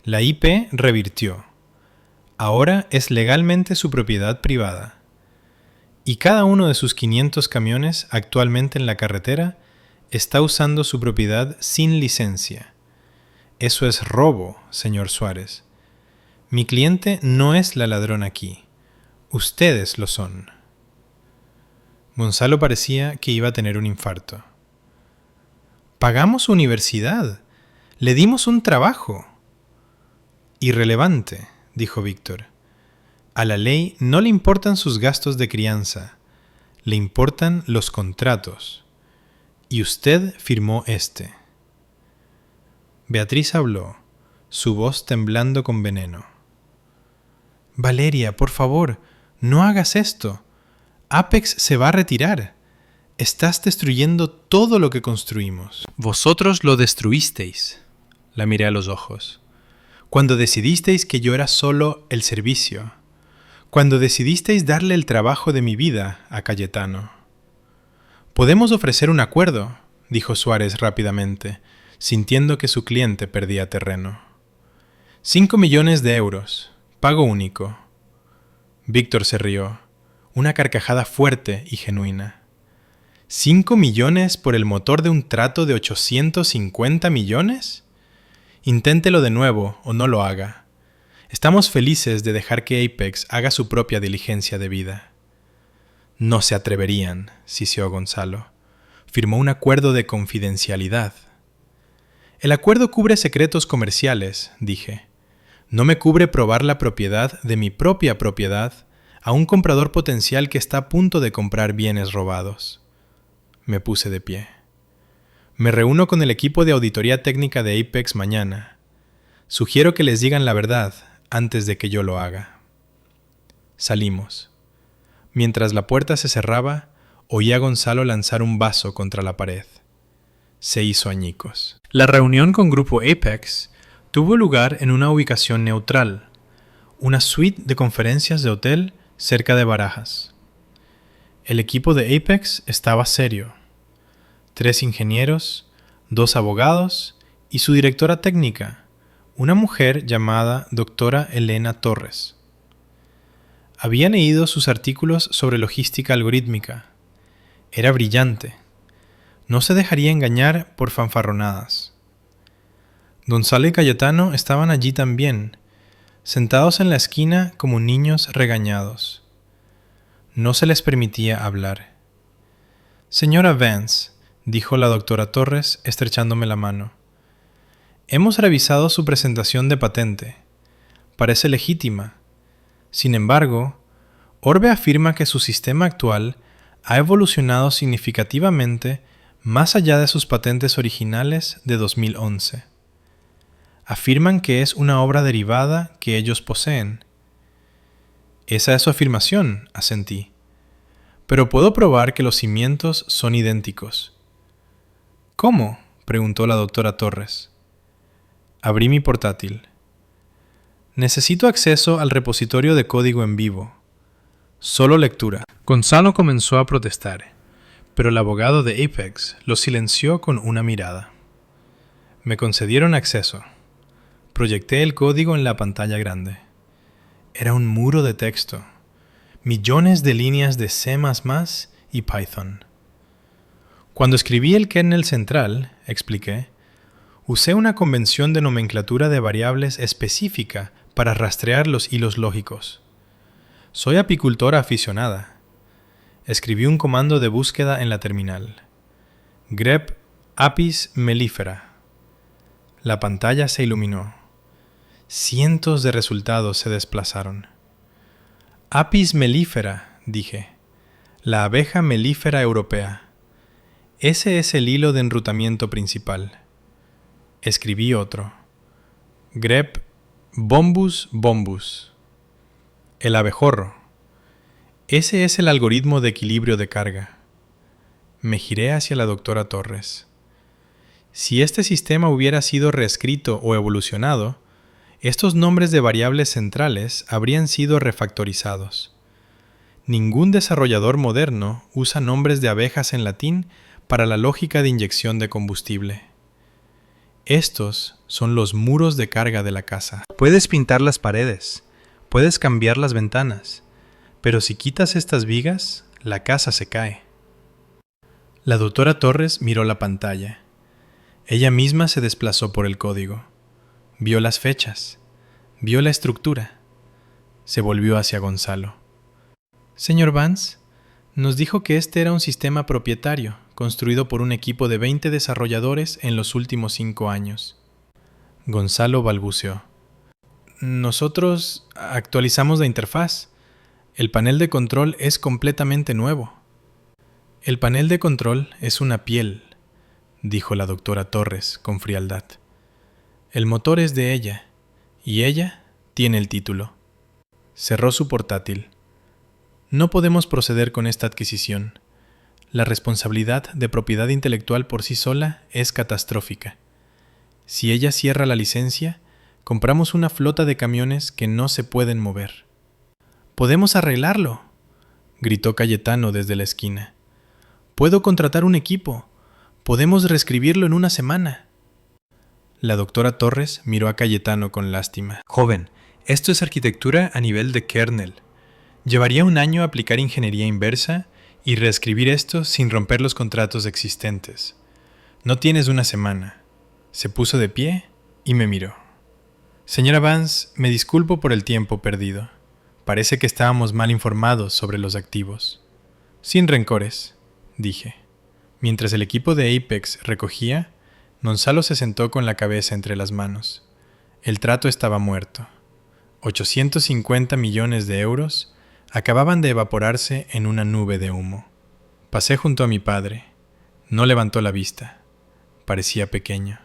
La IP revirtió. Ahora es legalmente su propiedad privada. Y cada uno de sus 500 camiones actualmente en la carretera está usando su propiedad sin licencia. Eso es robo, señor Suárez. Mi cliente no es la ladrona aquí. Ustedes lo son». Gonzalo parecía que iba a tener un infarto. «Pagamos su universidad. Le dimos un trabajo». «Irrelevante», dijo Víctor. «A la ley no le importan sus gastos de crianza. Le importan los contratos. Y usted firmó este». Beatriz habló, su voz temblando con veneno. «Valeria, por favor, no hagas esto. Apex se va a retirar. Estás destruyendo todo lo que construimos». «Vosotros lo destruisteis», la miré a los ojos. «Cuando decidisteis que yo era solo el servicio. Cuando decidisteis darle el trabajo de mi vida a Cayetano». «Podemos ofrecer un acuerdo», dijo Suárez rápidamente, sintiendo que su cliente perdía terreno. 5 millones de euros, pago único. Víctor se rió, una carcajada fuerte y genuina. ¿5 millones por el motor de un trato de 850 millones? Inténtelo de nuevo o no lo haga. Estamos felices de dejar que Apex haga su propia diligencia de vida. No se atreverían, siseó Gonzalo. Firmó un acuerdo de confidencialidad. El acuerdo cubre secretos comerciales, dije. No me cubre probar la propiedad de mi propia propiedad a un comprador potencial que está a punto de comprar bienes robados. Me puse de pie. Me reúno con el equipo de auditoría técnica de Apex mañana. Sugiero que les digan la verdad antes de que yo lo haga. Salimos. Mientras la puerta se cerraba, oí a Gonzalo lanzar un vaso contra la pared. Se hizo añicos. La reunión con Grupo Apex tuvo lugar en una ubicación neutral, una suite de conferencias de hotel cerca de Barajas. El equipo de Apex estaba serio. 3 ingenieros, 2 abogados y su directora técnica, una mujer llamada doctora Elena Torres. Había leído sus artículos sobre logística algorítmica. Era brillante. No se dejaría engañar por fanfarronadas. Gonzalo y Cayetano estaban allí también, sentados en la esquina como niños regañados. No se les permitía hablar. «Señora Vance», dijo la doctora Torres estrechándome la mano, «hemos revisado su presentación de patente. Parece legítima. Sin embargo, Orbe afirma que su sistema actual ha evolucionado significativamente más allá de sus patentes originales de 2011. Afirman que es una obra derivada que ellos poseen». «Esa es su afirmación», asentí. «Pero puedo probar que los cimientos son idénticos». «¿Cómo?», preguntó la doctora Torres. Abrí mi portátil. «Necesito acceso al repositorio de código en vivo. Solo lectura». Gonzalo comenzó a protestar, pero el abogado de Apex lo silenció con una mirada. Me concedieron acceso. Proyecté el código en la pantalla grande. Era un muro de texto, millones de líneas de C++ y Python. Cuando escribí el kernel central, expliqué, usé una convención de nomenclatura de variables específica para rastrear los hilos lógicos. Soy apicultora aficionada. Escribí un comando de búsqueda en la terminal. Grep Apis mellifera. La pantalla se iluminó. Cientos de resultados se desplazaron. Apis mellifera, dije. La abeja melífera europea. Ese es el hilo de enrutamiento principal. Escribí otro. Grep bombus bombus. El abejorro. Ese es el algoritmo de equilibrio de carga. Me giré hacia la doctora Torres. Si este sistema hubiera sido reescrito o evolucionado, estos nombres de variables centrales habrían sido refactorizados. Ningún desarrollador moderno usa nombres de abejas en latín para la lógica de inyección de combustible. Estos son los muros de carga de la casa. Puedes pintar las paredes, puedes cambiar las ventanas, pero si quitas estas vigas, la casa se cae. La doctora Torres miró la pantalla. Ella misma se desplazó por el código. Vio las fechas, vio la estructura. Se volvió hacia Gonzalo. Señor Vance, nos dijo que este era un sistema propietario, construido por un equipo de 20 desarrolladores en los últimos 5 años. Gonzalo balbuceó. Nosotros actualizamos la interfaz. El panel de control es completamente nuevo. El panel de control es una piel, dijo la doctora Torres con frialdad. El motor es de ella, y ella tiene el título. Cerró su portátil. No podemos proceder con esta adquisición. La responsabilidad de propiedad intelectual por sí sola es catastrófica. Si ella cierra la licencia, compramos una flota de camiones que no se pueden mover. ¡Podemos arreglarlo!, gritó Cayetano desde la esquina. ¡Puedo contratar un equipo! ¡Podemos reescribirlo en una semana! La doctora Torres miró a Cayetano con lástima. Joven, esto es arquitectura a nivel de kernel. Llevaría un año aplicar ingeniería inversa y reescribir esto sin romper los contratos existentes. No tienes una semana. Se puso de pie y me miró. Señora Vance, me disculpo por el tiempo perdido. Parece que estábamos mal informados sobre los activos. Sin rencores, dije. Mientras el equipo de Apex recogía, Gonzalo se sentó con la cabeza entre las manos. El trato estaba muerto. 850 millones de euros acababan de evaporarse en una nube de humo. Pasé junto a mi padre. No levantó la vista. Parecía pequeño.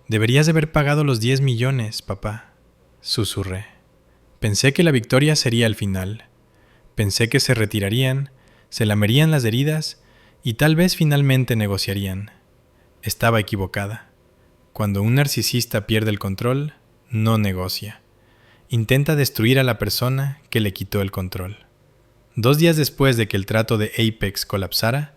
Deberías de haber pagado los 10 millones, papá, susurré. Pensé que la victoria sería el final. Pensé que se retirarían, se lamerían las heridas y tal vez finalmente negociarían. Estaba equivocada. Cuando un narcisista pierde el control, no negocia. Intenta destruir a la persona que le quitó el control. 2 días después de que el trato de Apex colapsara,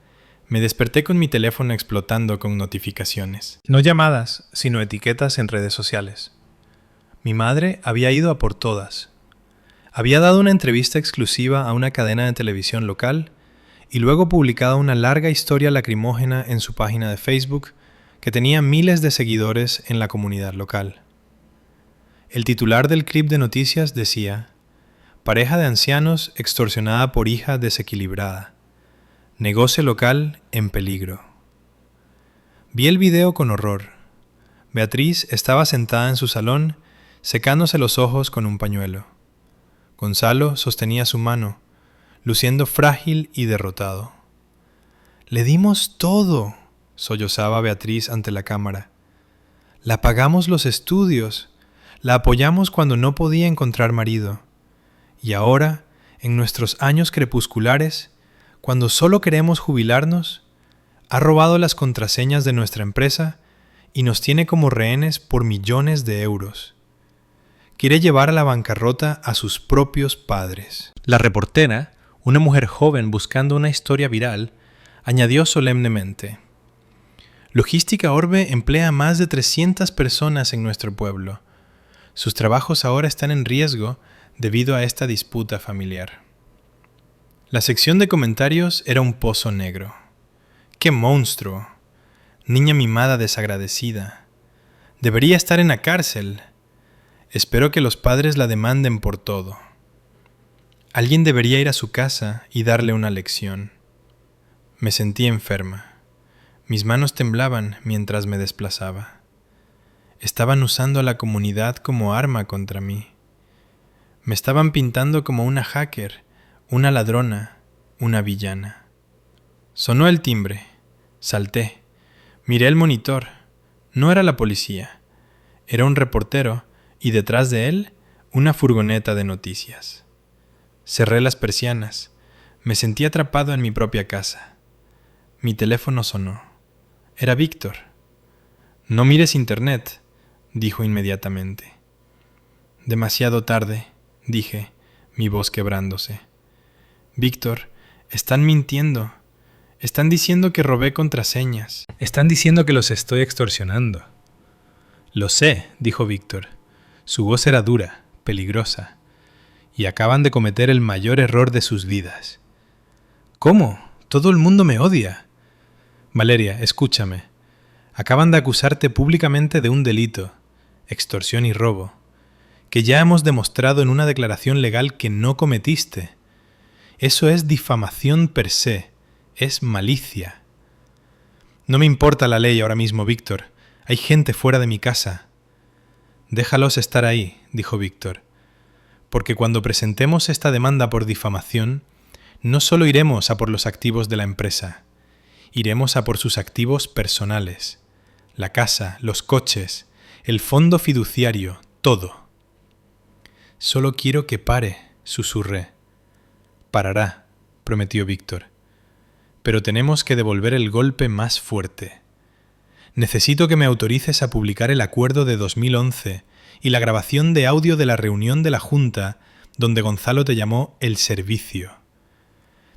me desperté con mi teléfono explotando con notificaciones. No llamadas, sino etiquetas en redes sociales. Mi madre había ido a por todas. Había dado una entrevista exclusiva a una cadena de televisión local y luego publicado una larga historia lacrimógena en su página de Facebook que tenía miles de seguidores en la comunidad local. El titular del clip de noticias decía: pareja de ancianos extorsionada por hija desequilibrada. Negocio local en peligro. Vi el video con horror. Beatriz estaba sentada en su salón, secándose los ojos con un pañuelo. Gonzalo sostenía su mano, luciendo frágil y derrotado. «Le dimos todo», sollozaba Beatriz ante la cámara. «La pagamos los estudios, la apoyamos cuando no podía encontrar marido. Y ahora, en nuestros años crepusculares, cuando solo queremos jubilarnos, ha robado las contraseñas de nuestra empresa y nos tiene como rehenes por millones de euros. Quiere llevar a la bancarrota a sus propios padres». La reportera, una mujer joven buscando una historia viral, añadió solemnemente: «Logística Orbe emplea a más de 300 personas en nuestro pueblo. Sus trabajos ahora están en riesgo debido a esta disputa familiar». La sección de comentarios era un pozo negro. ¡Qué monstruo! Niña mimada desagradecida. Debería estar en la cárcel. Espero que los padres la demanden por todo. Alguien debería ir a su casa y darle una lección. Me sentí enferma. Mis manos temblaban mientras me desplazaba. Estaban usando a la comunidad como arma contra mí. Me estaban pintando como una hacker, una ladrona, una villana. Sonó el timbre. Salté. Miré el monitor. No era la policía. Era un reportero y detrás de él una furgoneta de noticias. Cerré las persianas. Me sentí atrapado en mi propia casa. Mi teléfono sonó. Era Víctor. «No mires internet», dijo inmediatamente. «Demasiado tarde», dije, mi voz quebrándose. «Víctor, están mintiendo. Están diciendo que robé contraseñas. Están diciendo que los estoy extorsionando». «Lo sé», dijo Víctor. Su voz era dura, peligrosa. «Y acaban de cometer el mayor error de sus vidas». «¿Cómo? Todo el mundo me odia». «Valeria, escúchame. Acaban de acusarte públicamente de un delito, extorsión y robo, que ya hemos demostrado en una declaración legal que no cometiste. Eso es difamación per se, es malicia». «No me importa la ley ahora mismo, Víctor. Hay gente fuera de mi casa». «Déjalos estar ahí», dijo Víctor, «porque cuando presentemos esta demanda por difamación, no solo iremos a por los activos de la empresa, iremos a por sus activos personales, la casa, los coches, el fondo fiduciario, todo». «Solo quiero que pare», susurré. «Parará», prometió Víctor. «Pero tenemos que devolver el golpe más fuerte. Necesito que me autorices a publicar el acuerdo de 2011 y la grabación de audio de la reunión de la Junta donde Gonzalo te llamó el servicio.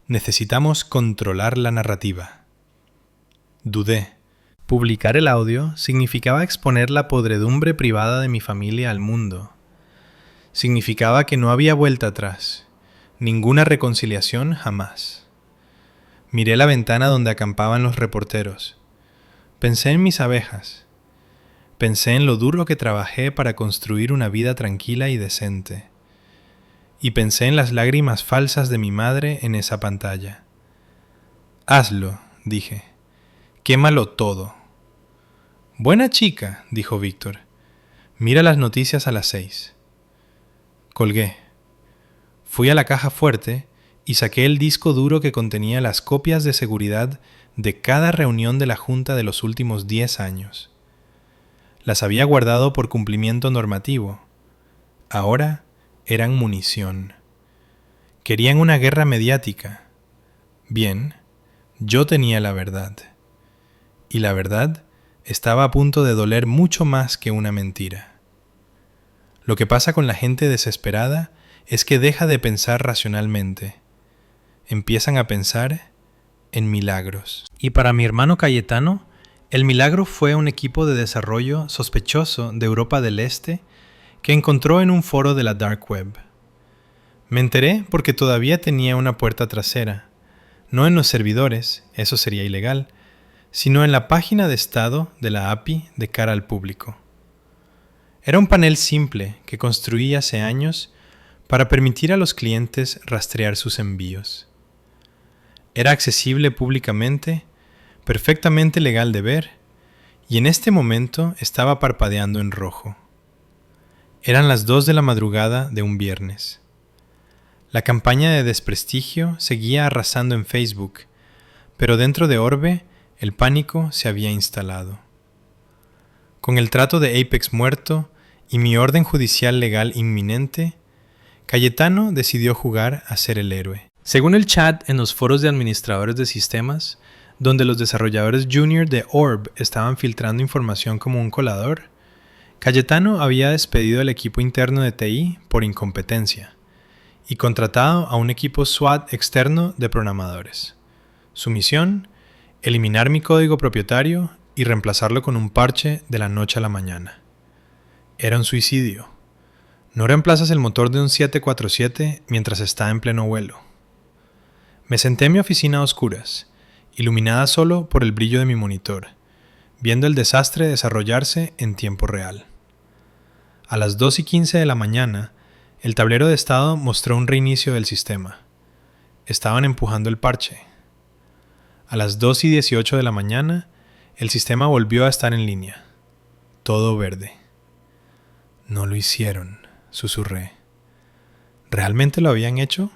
Necesitamos controlar la narrativa». Dudé. Publicar el audio significaba exponer la podredumbre privada de mi familia al mundo. Significaba que no había vuelta atrás, ninguna reconciliación jamás. Miré la ventana donde acampaban los reporteros. Pensé en mis abejas. Pensé en lo duro que trabajé para construir una vida tranquila y decente. Y pensé en las lágrimas falsas de mi madre en esa pantalla. «Hazlo», dije. «Quémalo todo». «Buena chica», dijo Víctor. «Mira las noticias a las 6». Colgué. Fui a la caja fuerte y saqué el disco duro que contenía las copias de seguridad de cada reunión de la Junta de los últimos 10 años. Las había guardado por cumplimiento normativo. Ahora eran munición. Querían una guerra mediática. Bien, yo tenía la verdad. Y la verdad estaba a punto de doler mucho más que una mentira. Lo que pasa con la gente desesperada es que deja de pensar racionalmente. Empiezan a pensar en milagros. Y para mi hermano Cayetano, el milagro fue un equipo de desarrollo sospechoso de Europa del Este que encontró en un foro de la Dark Web. Me enteré porque todavía tenía una puerta trasera, no en los servidores, eso sería ilegal, sino en la página de estado de la API de cara al público. Era un panel simple que construí hace años para permitir a los clientes rastrear sus envíos. Era accesible públicamente, perfectamente legal de ver, y en este momento estaba parpadeando en rojo. Eran las 2 de la madrugada de un viernes. La campaña de desprestigio seguía arrasando en Facebook, pero dentro de Orbe el pánico se había instalado. Con el trato de Apex muerto y mi orden judicial legal inminente, Cayetano decidió jugar a ser el héroe. Según el chat en los foros de administradores de sistemas, donde los desarrolladores junior de Orb estaban filtrando información como un colador, Cayetano había despedido al equipo interno de TI por incompetencia y contratado a un equipo SWAT externo de programadores. Su misión: eliminar mi código propietario y reemplazarlo con un parche de la noche a la mañana. Era un suicidio. No reemplazas el motor de un 747 mientras está en pleno vuelo. Me senté en mi oficina a oscuras, iluminada solo por el brillo de mi monitor, viendo el desastre desarrollarse en tiempo real. A las 2:15 de la mañana, El tablero de estado mostró un reinicio del sistema. Estaban empujando el parche. A las 2:18 de la mañana, el sistema volvió a estar en línea. Todo verde. No lo hicieron, susurré. ¿Realmente lo habían hecho?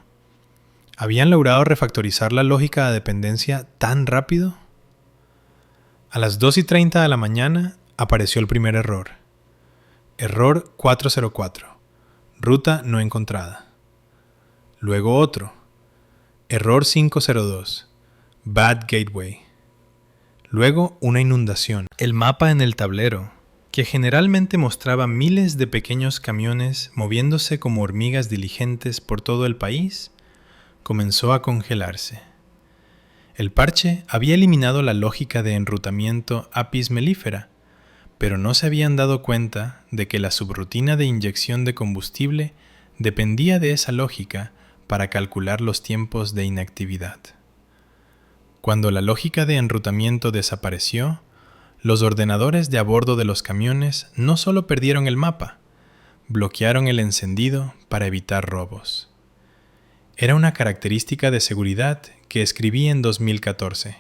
¿Habían logrado refactorizar la lógica de dependencia tan rápido? A las 2:30 de la mañana apareció el primer error. Error 404. Ruta no encontrada. Luego otro. Error 502. Bad Gateway. Luego una inundación. El mapa en el tablero, que generalmente mostraba miles de pequeños camiones moviéndose como hormigas diligentes por todo el país, comenzó a congelarse. El parche había eliminado la lógica de enrutamiento apis mellifera, pero no se habían dado cuenta de que la subrutina de inyección de combustible dependía de esa lógica para calcular los tiempos de inactividad. Cuando la lógica de enrutamiento desapareció, los ordenadores de a bordo de los camiones no solo perdieron el mapa, bloquearon el encendido para evitar robos. Era una característica de seguridad que escribí en 2014.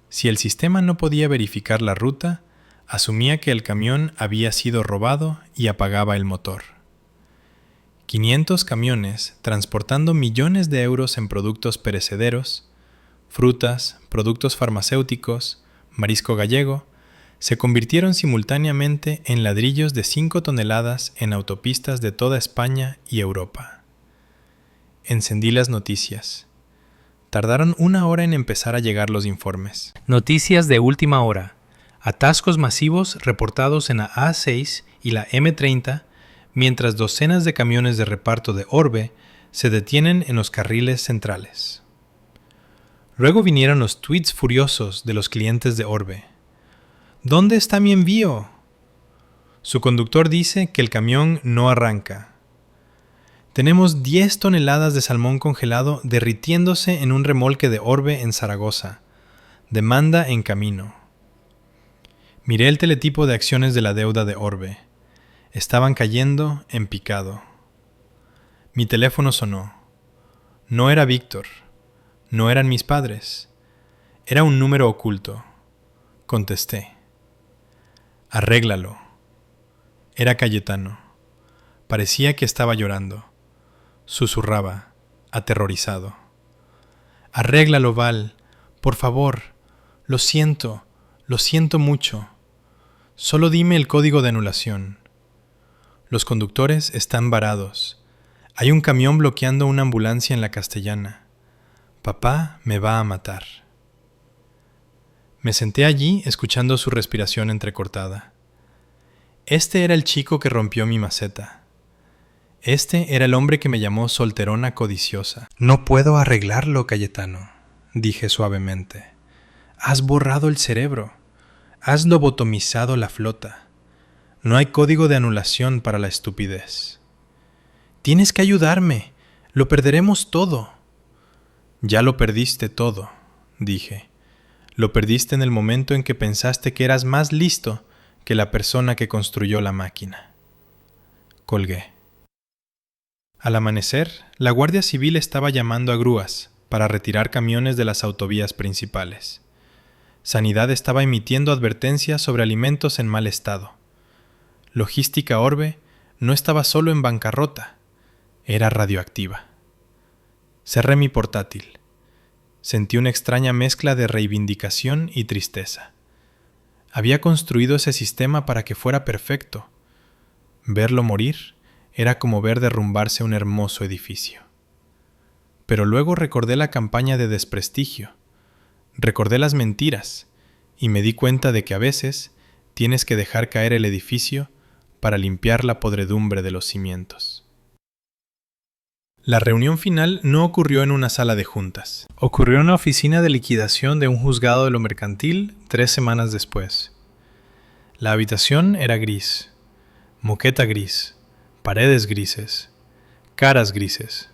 Si el sistema no podía verificar la ruta, asumía que el camión había sido robado y apagaba el motor. 500 camiones transportando millones de euros en productos perecederos, frutas, productos farmacéuticos, marisco gallego, se convirtieron simultáneamente en ladrillos de 5 toneladas en autopistas de toda España y Europa. Encendí las noticias. Tardaron 1 hora en empezar a llegar los informes. Noticias de última hora. Atascos masivos reportados en la A6 y la M30, mientras docenas de camiones de reparto de Orbe se detienen en los carriles centrales. Luego vinieron los tweets furiosos de los clientes de Orbe. ¿Dónde está mi envío? Su conductor dice que el camión no arranca. Tenemos 10 toneladas de salmón congelado derritiéndose en un remolque de Orbe en Zaragoza. Demanda en camino. Miré el teletipo de acciones de la deuda de Orbe. Estaban cayendo en picado. Mi teléfono sonó. No era Víctor. No eran mis padres. Era un número oculto. Contesté. Arréglalo. Era Cayetano. Parecía que estaba llorando. Susurraba, aterrorizado. Arréglalo, Val. Por favor. Lo siento mucho. Solo dime el código de anulación. Los conductores están varados. Hay un camión bloqueando una ambulancia en la Castellana. Papá me va a matar. Me senté allí escuchando su respiración entrecortada. Este era el chico que rompió mi maceta. Este era el hombre que me llamó solterona codiciosa. No puedo arreglarlo, Cayetano, dije suavemente. Has borrado el cerebro. Has lobotomizado la flota. No hay código de anulación para la estupidez. Tienes que ayudarme. Lo perderemos todo. Ya lo perdiste todo, dije. Lo perdiste en el momento en que pensaste que eras más listo que la persona que construyó la máquina. Colgué. Al amanecer, la Guardia Civil estaba llamando a grúas para retirar camiones de las autovías principales. Sanidad estaba emitiendo advertencias sobre alimentos en mal estado. Logística Orbe no estaba solo en bancarrota, era radioactiva. Cerré mi portátil. Sentí una extraña mezcla de reivindicación y tristeza. Había construido ese sistema para que fuera perfecto. Verlo morir era como ver derrumbarse un hermoso edificio. Pero luego recordé la campaña de desprestigio. Recordé las mentiras y me di cuenta de que a veces tienes que dejar caer el edificio para limpiar la podredumbre de los cimientos. La reunión final no ocurrió en una sala de juntas. Ocurrió en la oficina de liquidación de un juzgado de lo mercantil 3 semanas después. La habitación era gris, moqueta gris, paredes grises, caras grises.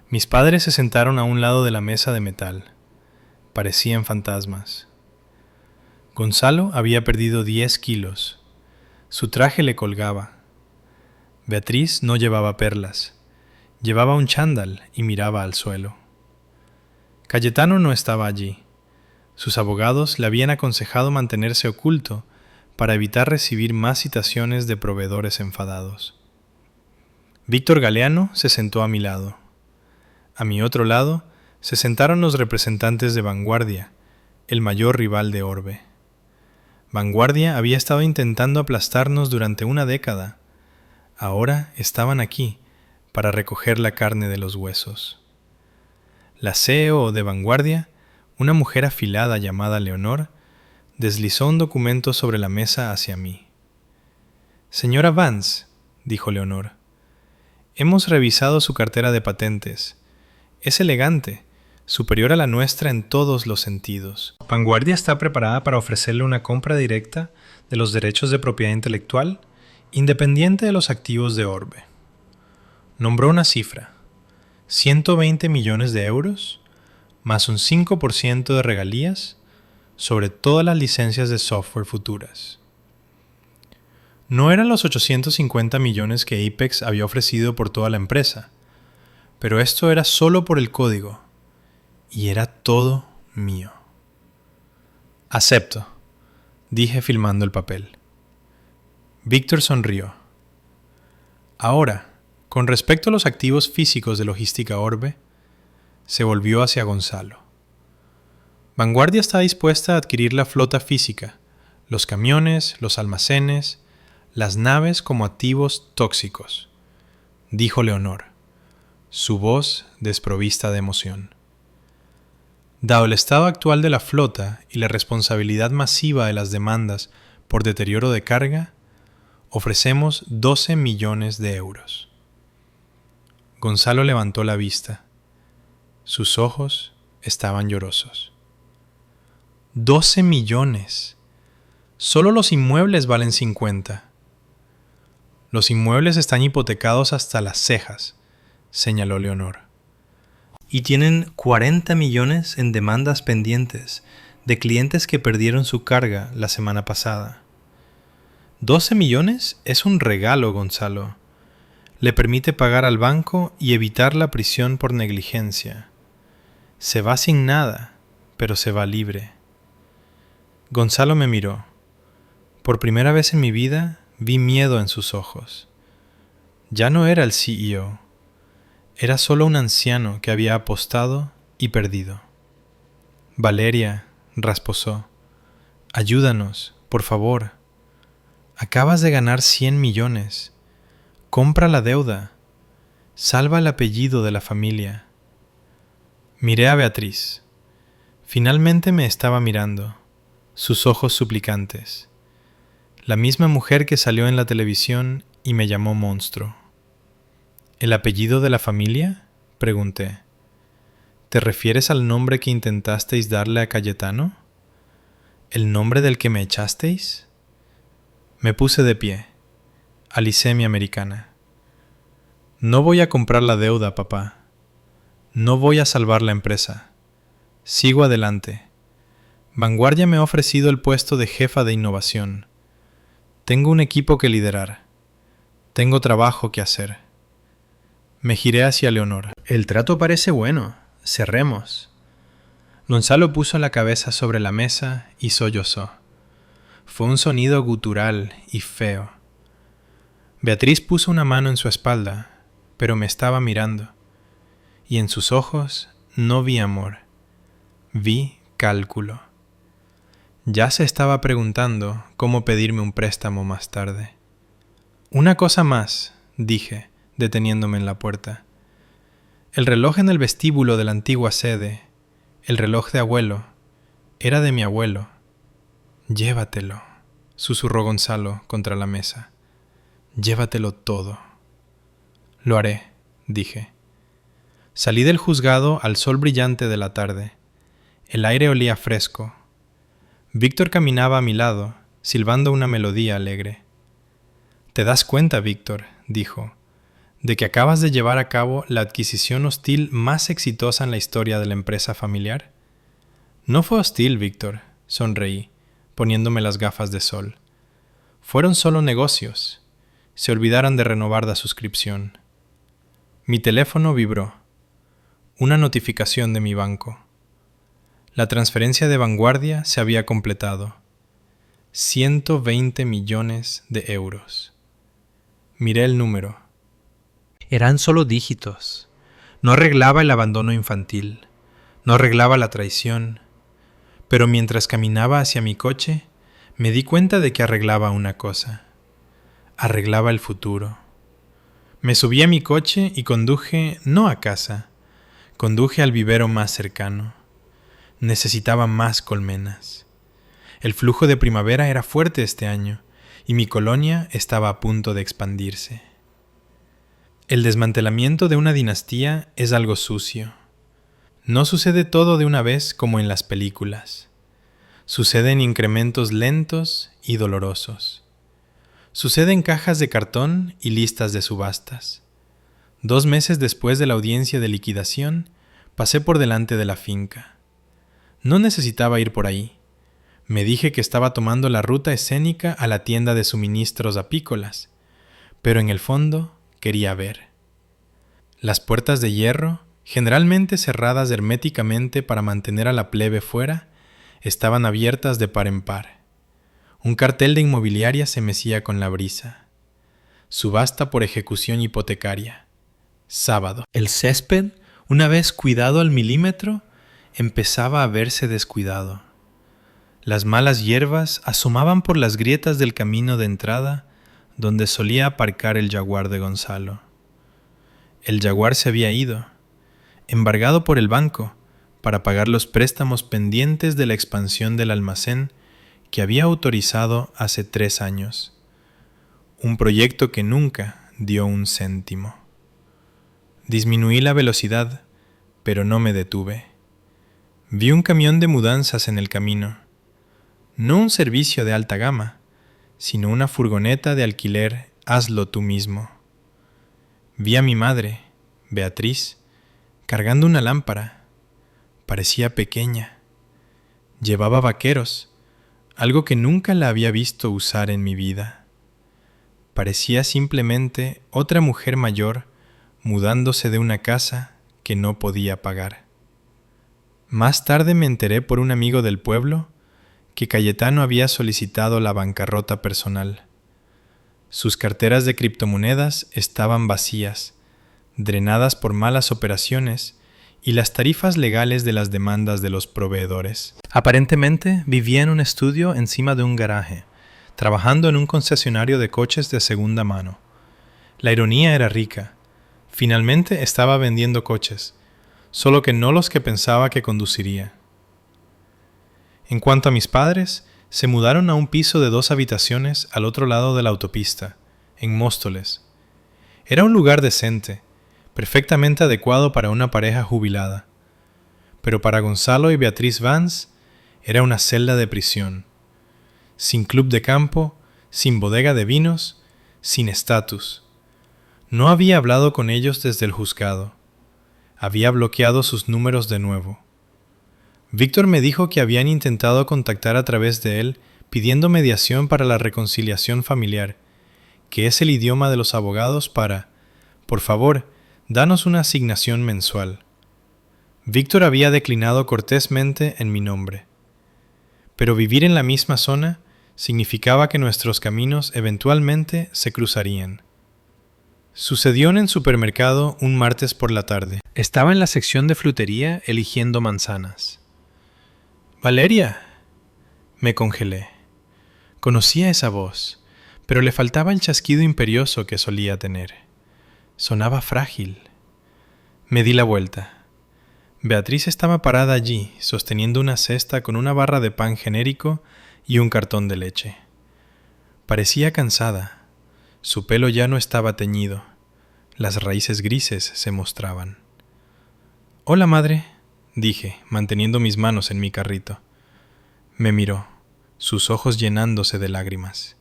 Mis padres se sentaron a un lado de la mesa de metal. Parecían fantasmas. Gonzalo había perdido 10 kilos. Su traje le colgaba. Beatriz no llevaba perlas, llevaba un chándal y miraba al suelo. Cayetano no estaba allí. Sus abogados le habían aconsejado mantenerse oculto para evitar recibir más citaciones de proveedores enfadados. Víctor Galeano se sentó a mi lado. A mi otro lado se sentaron los representantes de Vanguardia, el mayor rival de Orbe. Vanguardia había estado intentando aplastarnos durante una década. Ahora estaban aquí para recoger la carne de los huesos. La CEO de Vanguardia, una mujer afilada llamada Leonor, deslizó un documento sobre la mesa hacia mí. «Señora Vance», dijo Leonor, «hemos revisado su cartera de patentes. Es elegante, superior a la nuestra en todos los sentidos. Vanguardia está preparada para ofrecerle una compra directa de los derechos de propiedad intelectual, independiente de los activos de Orbe». Nombró una cifra: 120 millones de euros, más un 5% de regalías sobre todas las licencias de software futuras. No eran los 850 millones que Apex había ofrecido por toda la empresa, pero esto era solo por el código, y era todo mío. «Acepto», dije filmando el papel. Víctor sonrió. Ahora, con respecto a los activos físicos de Logística Orbe, se volvió hacia Gonzalo. Vanguardia está dispuesta a adquirir la flota física, los camiones, los almacenes, las naves como activos tóxicos, dijo Leonor, su voz desprovista de emoción. Dado el estado actual de la flota y la responsabilidad masiva de las demandas por deterioro de carga, ofrecemos 12 millones de euros. Gonzalo levantó la vista. Sus ojos estaban llorosos. 12 millones. Solo los inmuebles valen 50. Los inmuebles están hipotecados hasta las cejas, señaló Leonor. Y tienen 40 millones en demandas pendientes de clientes que perdieron su carga la semana pasada. 12 millones es un regalo, Gonzalo. Le permite pagar al banco y evitar la prisión por negligencia. Se va sin nada, pero se va libre. Gonzalo me miró. Por primera vez en mi vida vi miedo en sus ojos. Ya no era el CEO. Era solo un anciano que había apostado y perdido. «Valeria», rasposó, «ayúdanos, por favor. Acabas de ganar 100 millones. Compra la deuda. Salva el apellido de la familia». Miré a Beatriz. Finalmente me estaba mirando, sus ojos suplicantes. La misma mujer que salió en la televisión y me llamó monstruo. «¿El apellido de la familia?», pregunté. «¿Te refieres al nombre que intentasteis darle a Cayetano? ¿El nombre del que me echasteis?». Me puse de pie. Alicé mi americana. «No voy a comprar la deuda, papá. No voy a salvar la empresa. Sigo adelante. Vanguardia me ha ofrecido el puesto de jefa de innovación. Tengo un equipo que liderar. Tengo trabajo que hacer». Me giré hacia Leonor. «El trato parece bueno. Cerremos». Gonzalo puso la cabeza sobre la mesa y sollozó. Fue un sonido gutural y feo. Beatriz puso una mano en su espalda, pero me estaba mirando, y en sus ojos no vi amor, vi cálculo. Ya se estaba preguntando cómo pedirme un préstamo más tarde. «Una cosa más», dije, deteniéndome en la puerta. «El reloj en el vestíbulo de la antigua sede, el reloj de abuelo, era de mi abuelo». «Llévatelo», susurró Gonzalo contra la mesa. «Llévatelo todo». «Lo haré», dije. Salí del juzgado al sol brillante de la tarde. El aire olía fresco. Víctor caminaba a mi lado, silbando una melodía alegre. «¿Te das cuenta, Víctor?», dijo, «de que acabas de llevar a cabo la adquisición hostil más exitosa en la historia de la empresa familiar?» «No fue hostil, Víctor», sonreí, poniéndome las gafas de sol. «Fueron solo negocios. se olvidaran de renovar la suscripción. Mi teléfono vibró. Una notificación de mi banco. La transferencia de Vanguardia se había completado. 120 millones de euros. Miré el número. Eran solo dígitos. No arreglaba el abandono infantil. No arreglaba la traición. Pero mientras caminaba hacia mi coche, me di cuenta de que arreglaba una cosa. Arreglaba el futuro. Me subí a mi coche y conduje no a casa. Conduje al vivero más cercano. Necesitaba más colmenas. El flujo de primavera era fuerte este año y mi colonia estaba a punto de expandirse. El desmantelamiento de una dinastía es algo sucio. No sucede todo de una vez como en las películas. Sucede en incrementos lentos y dolorosos. Sucede en cajas de cartón y listas de subastas. 2 meses después de la audiencia de liquidación, pasé por delante de la finca. No necesitaba ir por ahí. Me dije que estaba tomando la ruta escénica a la tienda de suministros apícolas, pero en el fondo quería ver. Las puertas de hierro, generalmente cerradas herméticamente para mantener a la plebe fuera, estaban abiertas de par en par. Un cartel de inmobiliaria se mecía con la brisa. Subasta por ejecución hipotecaria. Sábado. El césped, una vez cuidado al milímetro, empezaba a verse descuidado. Las malas hierbas asomaban por las grietas del camino de entrada donde solía aparcar el jaguar de Gonzalo. El jaguar se había ido, embargado por el banco, para pagar los préstamos pendientes de la expansión del almacén que había autorizado hace 3 años. Un proyecto que nunca dio un céntimo. Disminuí la velocidad, pero no me detuve. Vi un camión de mudanzas en el camino. No un servicio de alta gama, sino una furgoneta de alquiler, hazlo tú mismo. Vi a mi madre, Beatriz, cargando una lámpara. Parecía pequeña. Llevaba vaqueros, algo que nunca la había visto usar en mi vida. Parecía simplemente otra mujer mayor mudándose de una casa que no podía pagar. Más tarde me enteré por un amigo del pueblo que Cayetano había solicitado la bancarrota personal. Sus carteras de criptomonedas estaban vacías, drenadas por malas operaciones y las tarifas legales de las demandas de los proveedores. Aparentemente vivía en un estudio encima de un garaje, trabajando en un concesionario de coches de segunda mano. La ironía era rica. Finalmente estaba vendiendo coches, solo que no los que pensaba que conduciría. En cuanto a mis padres, se mudaron a un piso de 2 habitaciones al otro lado de la autopista, en Móstoles. Era un lugar decente, perfectamente adecuado para una pareja jubilada. Pero para Gonzalo y Beatriz Vance era una celda de prisión. Sin club de campo, sin bodega de vinos, sin estatus. No había hablado con ellos desde el juzgado. Había bloqueado sus números de nuevo. Víctor me dijo que habían intentado contactar a través de él pidiendo mediación para la reconciliación familiar, que es el idioma de los abogados para, por favor, danos una asignación mensual. Víctor había declinado cortésmente en mi nombre. Pero vivir en la misma zona significaba que nuestros caminos eventualmente se cruzarían. Sucedió en el supermercado un martes por la tarde. Estaba en la sección de frutería eligiendo manzanas. «Valeria». Me congelé. Conocía esa voz, pero le faltaba el chasquido imperioso que solía tener. Sonaba frágil. Me di la vuelta. Beatriz estaba parada allí, sosteniendo una cesta con una barra de pan genérico y un cartón de leche. Parecía cansada. Su pelo ya no estaba teñido. Las raíces grises se mostraban. «Hola, madre», dije, manteniendo mis manos en mi carrito. Me miró, sus ojos llenándose de lágrimas.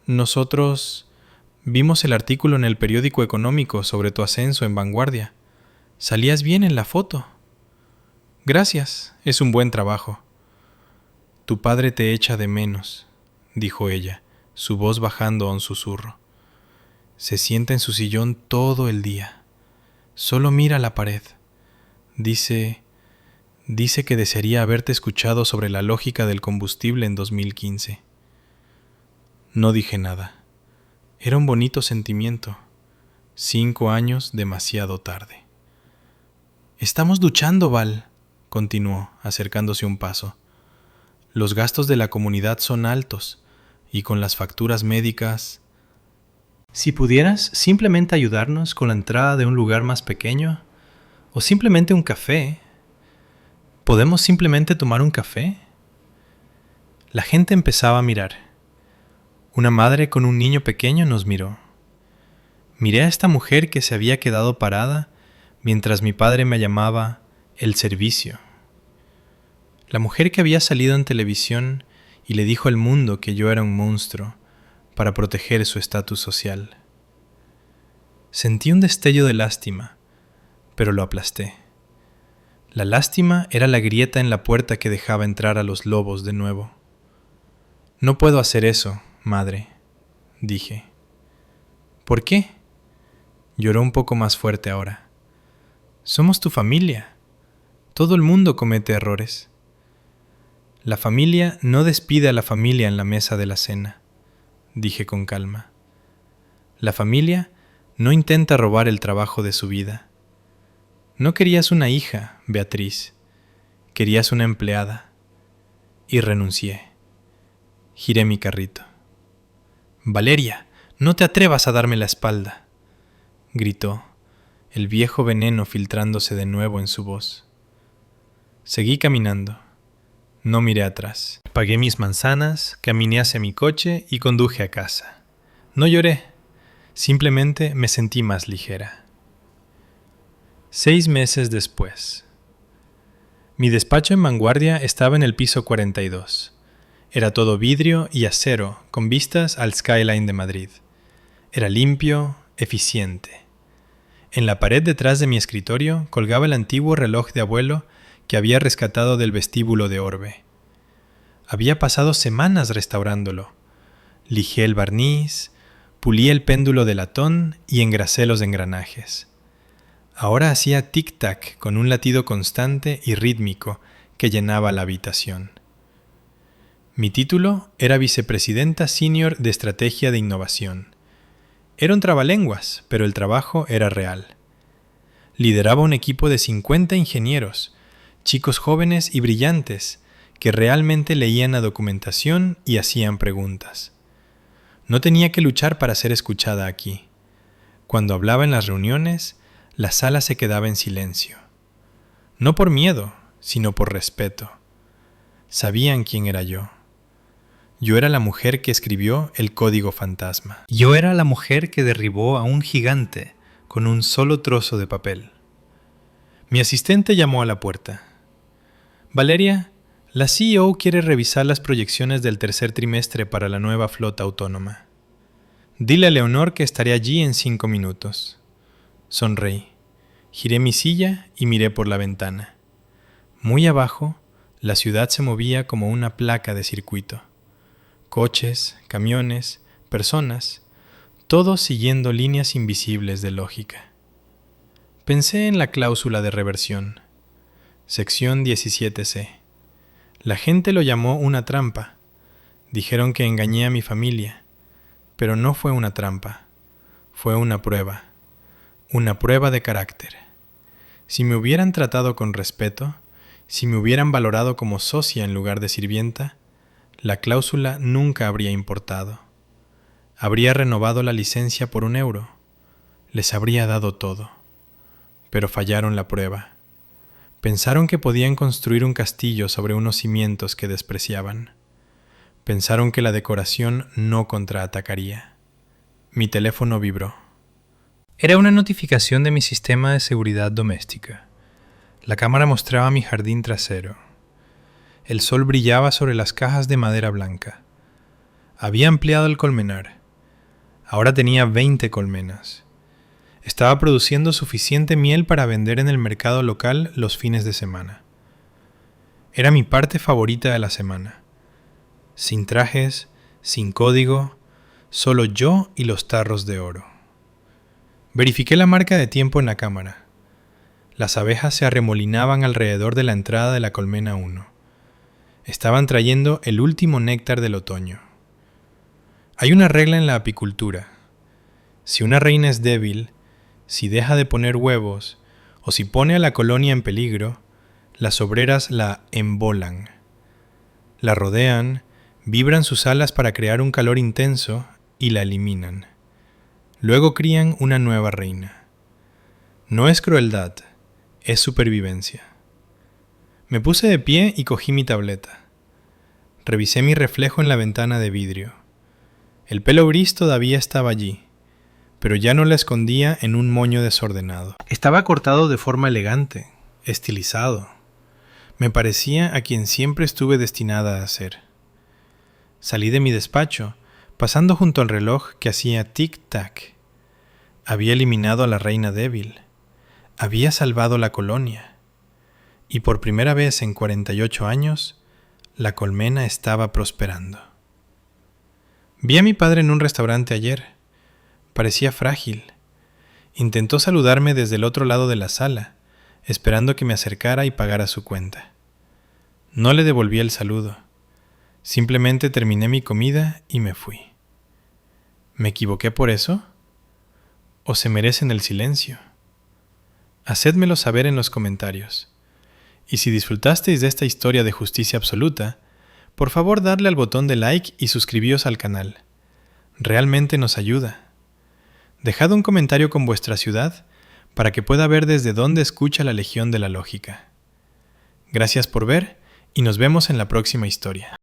«Nosotros vimos el artículo en el periódico económico sobre tu ascenso en Vanguardia. Salías bien en la foto». «Gracias, es un buen trabajo». «Tu padre te echa de menos», dijo ella, su voz bajando a un susurro. Se sienta en su sillón todo el día. Solo mira la pared. Dice que desearía haberte escuchado sobre la lógica del combustible en 2015. No dije nada. Era un bonito sentimiento. 5 años demasiado tarde. Estamos luchando, Val, continuó, acercándose un paso. Los gastos de la comunidad son altos, y con las facturas médicas... Si pudieras simplemente ayudarnos con la entrada de un lugar más pequeño, o simplemente un café. ¿Podemos simplemente tomar un café? La gente empezaba a mirar. Una madre con un niño pequeño nos miró. Miré a esta mujer que se había quedado parada mientras mi padre me llamaba el servicio. La mujer que había salido en televisión y le dijo al mundo que yo era un monstruo para proteger su estatus social. Sentí un destello de lástima, pero lo aplasté. La lástima era la grieta en la puerta que dejaba entrar a los lobos de nuevo. No puedo hacer eso, madre, dije. ¿Por qué? Lloró un poco más fuerte ahora. Somos tu familia. Todo el mundo comete errores. La familia no despide a la familia en la mesa de la cena, dije con calma. La familia no intenta robar el trabajo de su vida. No querías una hija, Beatriz. Querías una empleada. Y renuncié. Giré mi carrito. Valeria, no te atrevas a darme la espalda, gritó, el viejo veneno filtrándose de nuevo en su voz. Seguí caminando. No miré atrás. Pagué mis manzanas, caminé hacia mi coche y conduje a casa. No lloré, simplemente me sentí más ligera. 6 meses después. Mi despacho en Vanguardia estaba en el piso 42. Era todo vidrio y acero, con vistas al skyline de Madrid. Era limpio, eficiente. En la pared detrás de mi escritorio colgaba el antiguo reloj de abuelo que había rescatado del vestíbulo de Orbe. Había pasado semanas restaurándolo. Lijé el barniz, pulí el péndulo de latón y engrasé los engranajes. Ahora hacía tic-tac con un latido constante y rítmico que llenaba la habitación. Mi título era Vicepresidenta Senior de Estrategia de Innovación. Era un trabalenguas, pero el trabajo era real. Lideraba un equipo de 50 ingenieros, chicos jóvenes y brillantes, que realmente leían la documentación y hacían preguntas. No tenía que luchar para ser escuchada aquí. Cuando hablaba en las reuniones, la sala se quedaba en silencio. No por miedo, sino por respeto. Sabían quién era yo. Yo era la mujer que escribió el código fantasma. Yo era la mujer que derribó a un gigante con un solo trozo de papel. Mi asistente llamó a la puerta. Valeria, la CEO quiere revisar las proyecciones del tercer trimestre para la nueva flota autónoma. Dile a Leonor que estaré allí en 5 minutos. Sonreí. Giré mi silla y miré por la ventana. Muy abajo, la ciudad se movía como una placa de circuito. Coches, camiones, personas, todos siguiendo líneas invisibles de lógica. Pensé en la cláusula de reversión. Sección 17C. La gente lo llamó una trampa. Dijeron que engañé a mi familia. Pero no fue una trampa. Fue una prueba. Una prueba de carácter. Si me hubieran tratado con respeto, si me hubieran valorado como socia en lugar de sirvienta, la cláusula nunca habría importado. Habría renovado la licencia por €1. Les habría dado todo. Pero fallaron la prueba. Pensaron que podían construir un castillo sobre unos cimientos que despreciaban. Pensaron que la decoración no contraatacaría. Mi teléfono vibró. Era una notificación de mi sistema de seguridad doméstica. La cámara mostraba mi jardín trasero. El sol brillaba sobre las cajas de madera blanca. Había ampliado el colmenar. Ahora tenía 20 colmenas. Estaba produciendo suficiente miel para vender en el mercado local los fines de semana. Era mi parte favorita de la semana. Sin trajes, sin código, solo yo y los tarros de oro. Verifiqué la marca de tiempo en la cámara. Las abejas se arremolinaban alrededor de la entrada de la colmena 1. Estaban trayendo el último néctar del otoño. Hay una regla en la apicultura. Si una reina es débil, si deja de poner huevos o si pone a la colonia en peligro, las obreras la embolan. La rodean, vibran sus alas para crear un calor intenso y la eliminan. Luego crían una nueva reina. No es crueldad, es supervivencia. Me puse de pie y cogí mi tableta. Revisé mi reflejo en la ventana de vidrio. El pelo gris todavía estaba allí, pero ya no la escondía en un moño desordenado. Estaba cortado de forma elegante, estilizado. Me parecía a quien siempre estuve destinada a ser. Salí de mi despacho, pasando junto al reloj que hacía tic-tac. Había eliminado a la reina débil. Había salvado la colonia. Y por primera vez en 48 años, la colmena estaba prosperando. Vi a mi padre en un restaurante ayer. Parecía frágil. Intentó saludarme desde el otro lado de la sala, esperando que me acercara y pagara su cuenta. No le devolví el saludo. Simplemente terminé mi comida y me fui. ¿Me equivoqué por eso? ¿O se merecen el silencio? Hacédmelo saber en los comentarios. Y si disfrutasteis de esta historia de justicia absoluta, por favor darle al botón de like y suscribíos al canal. Realmente nos ayuda. Dejad un comentario con vuestra ciudad para que pueda ver desde dónde escucha la Legión de la Lógica. Gracias por ver y nos vemos en la próxima historia.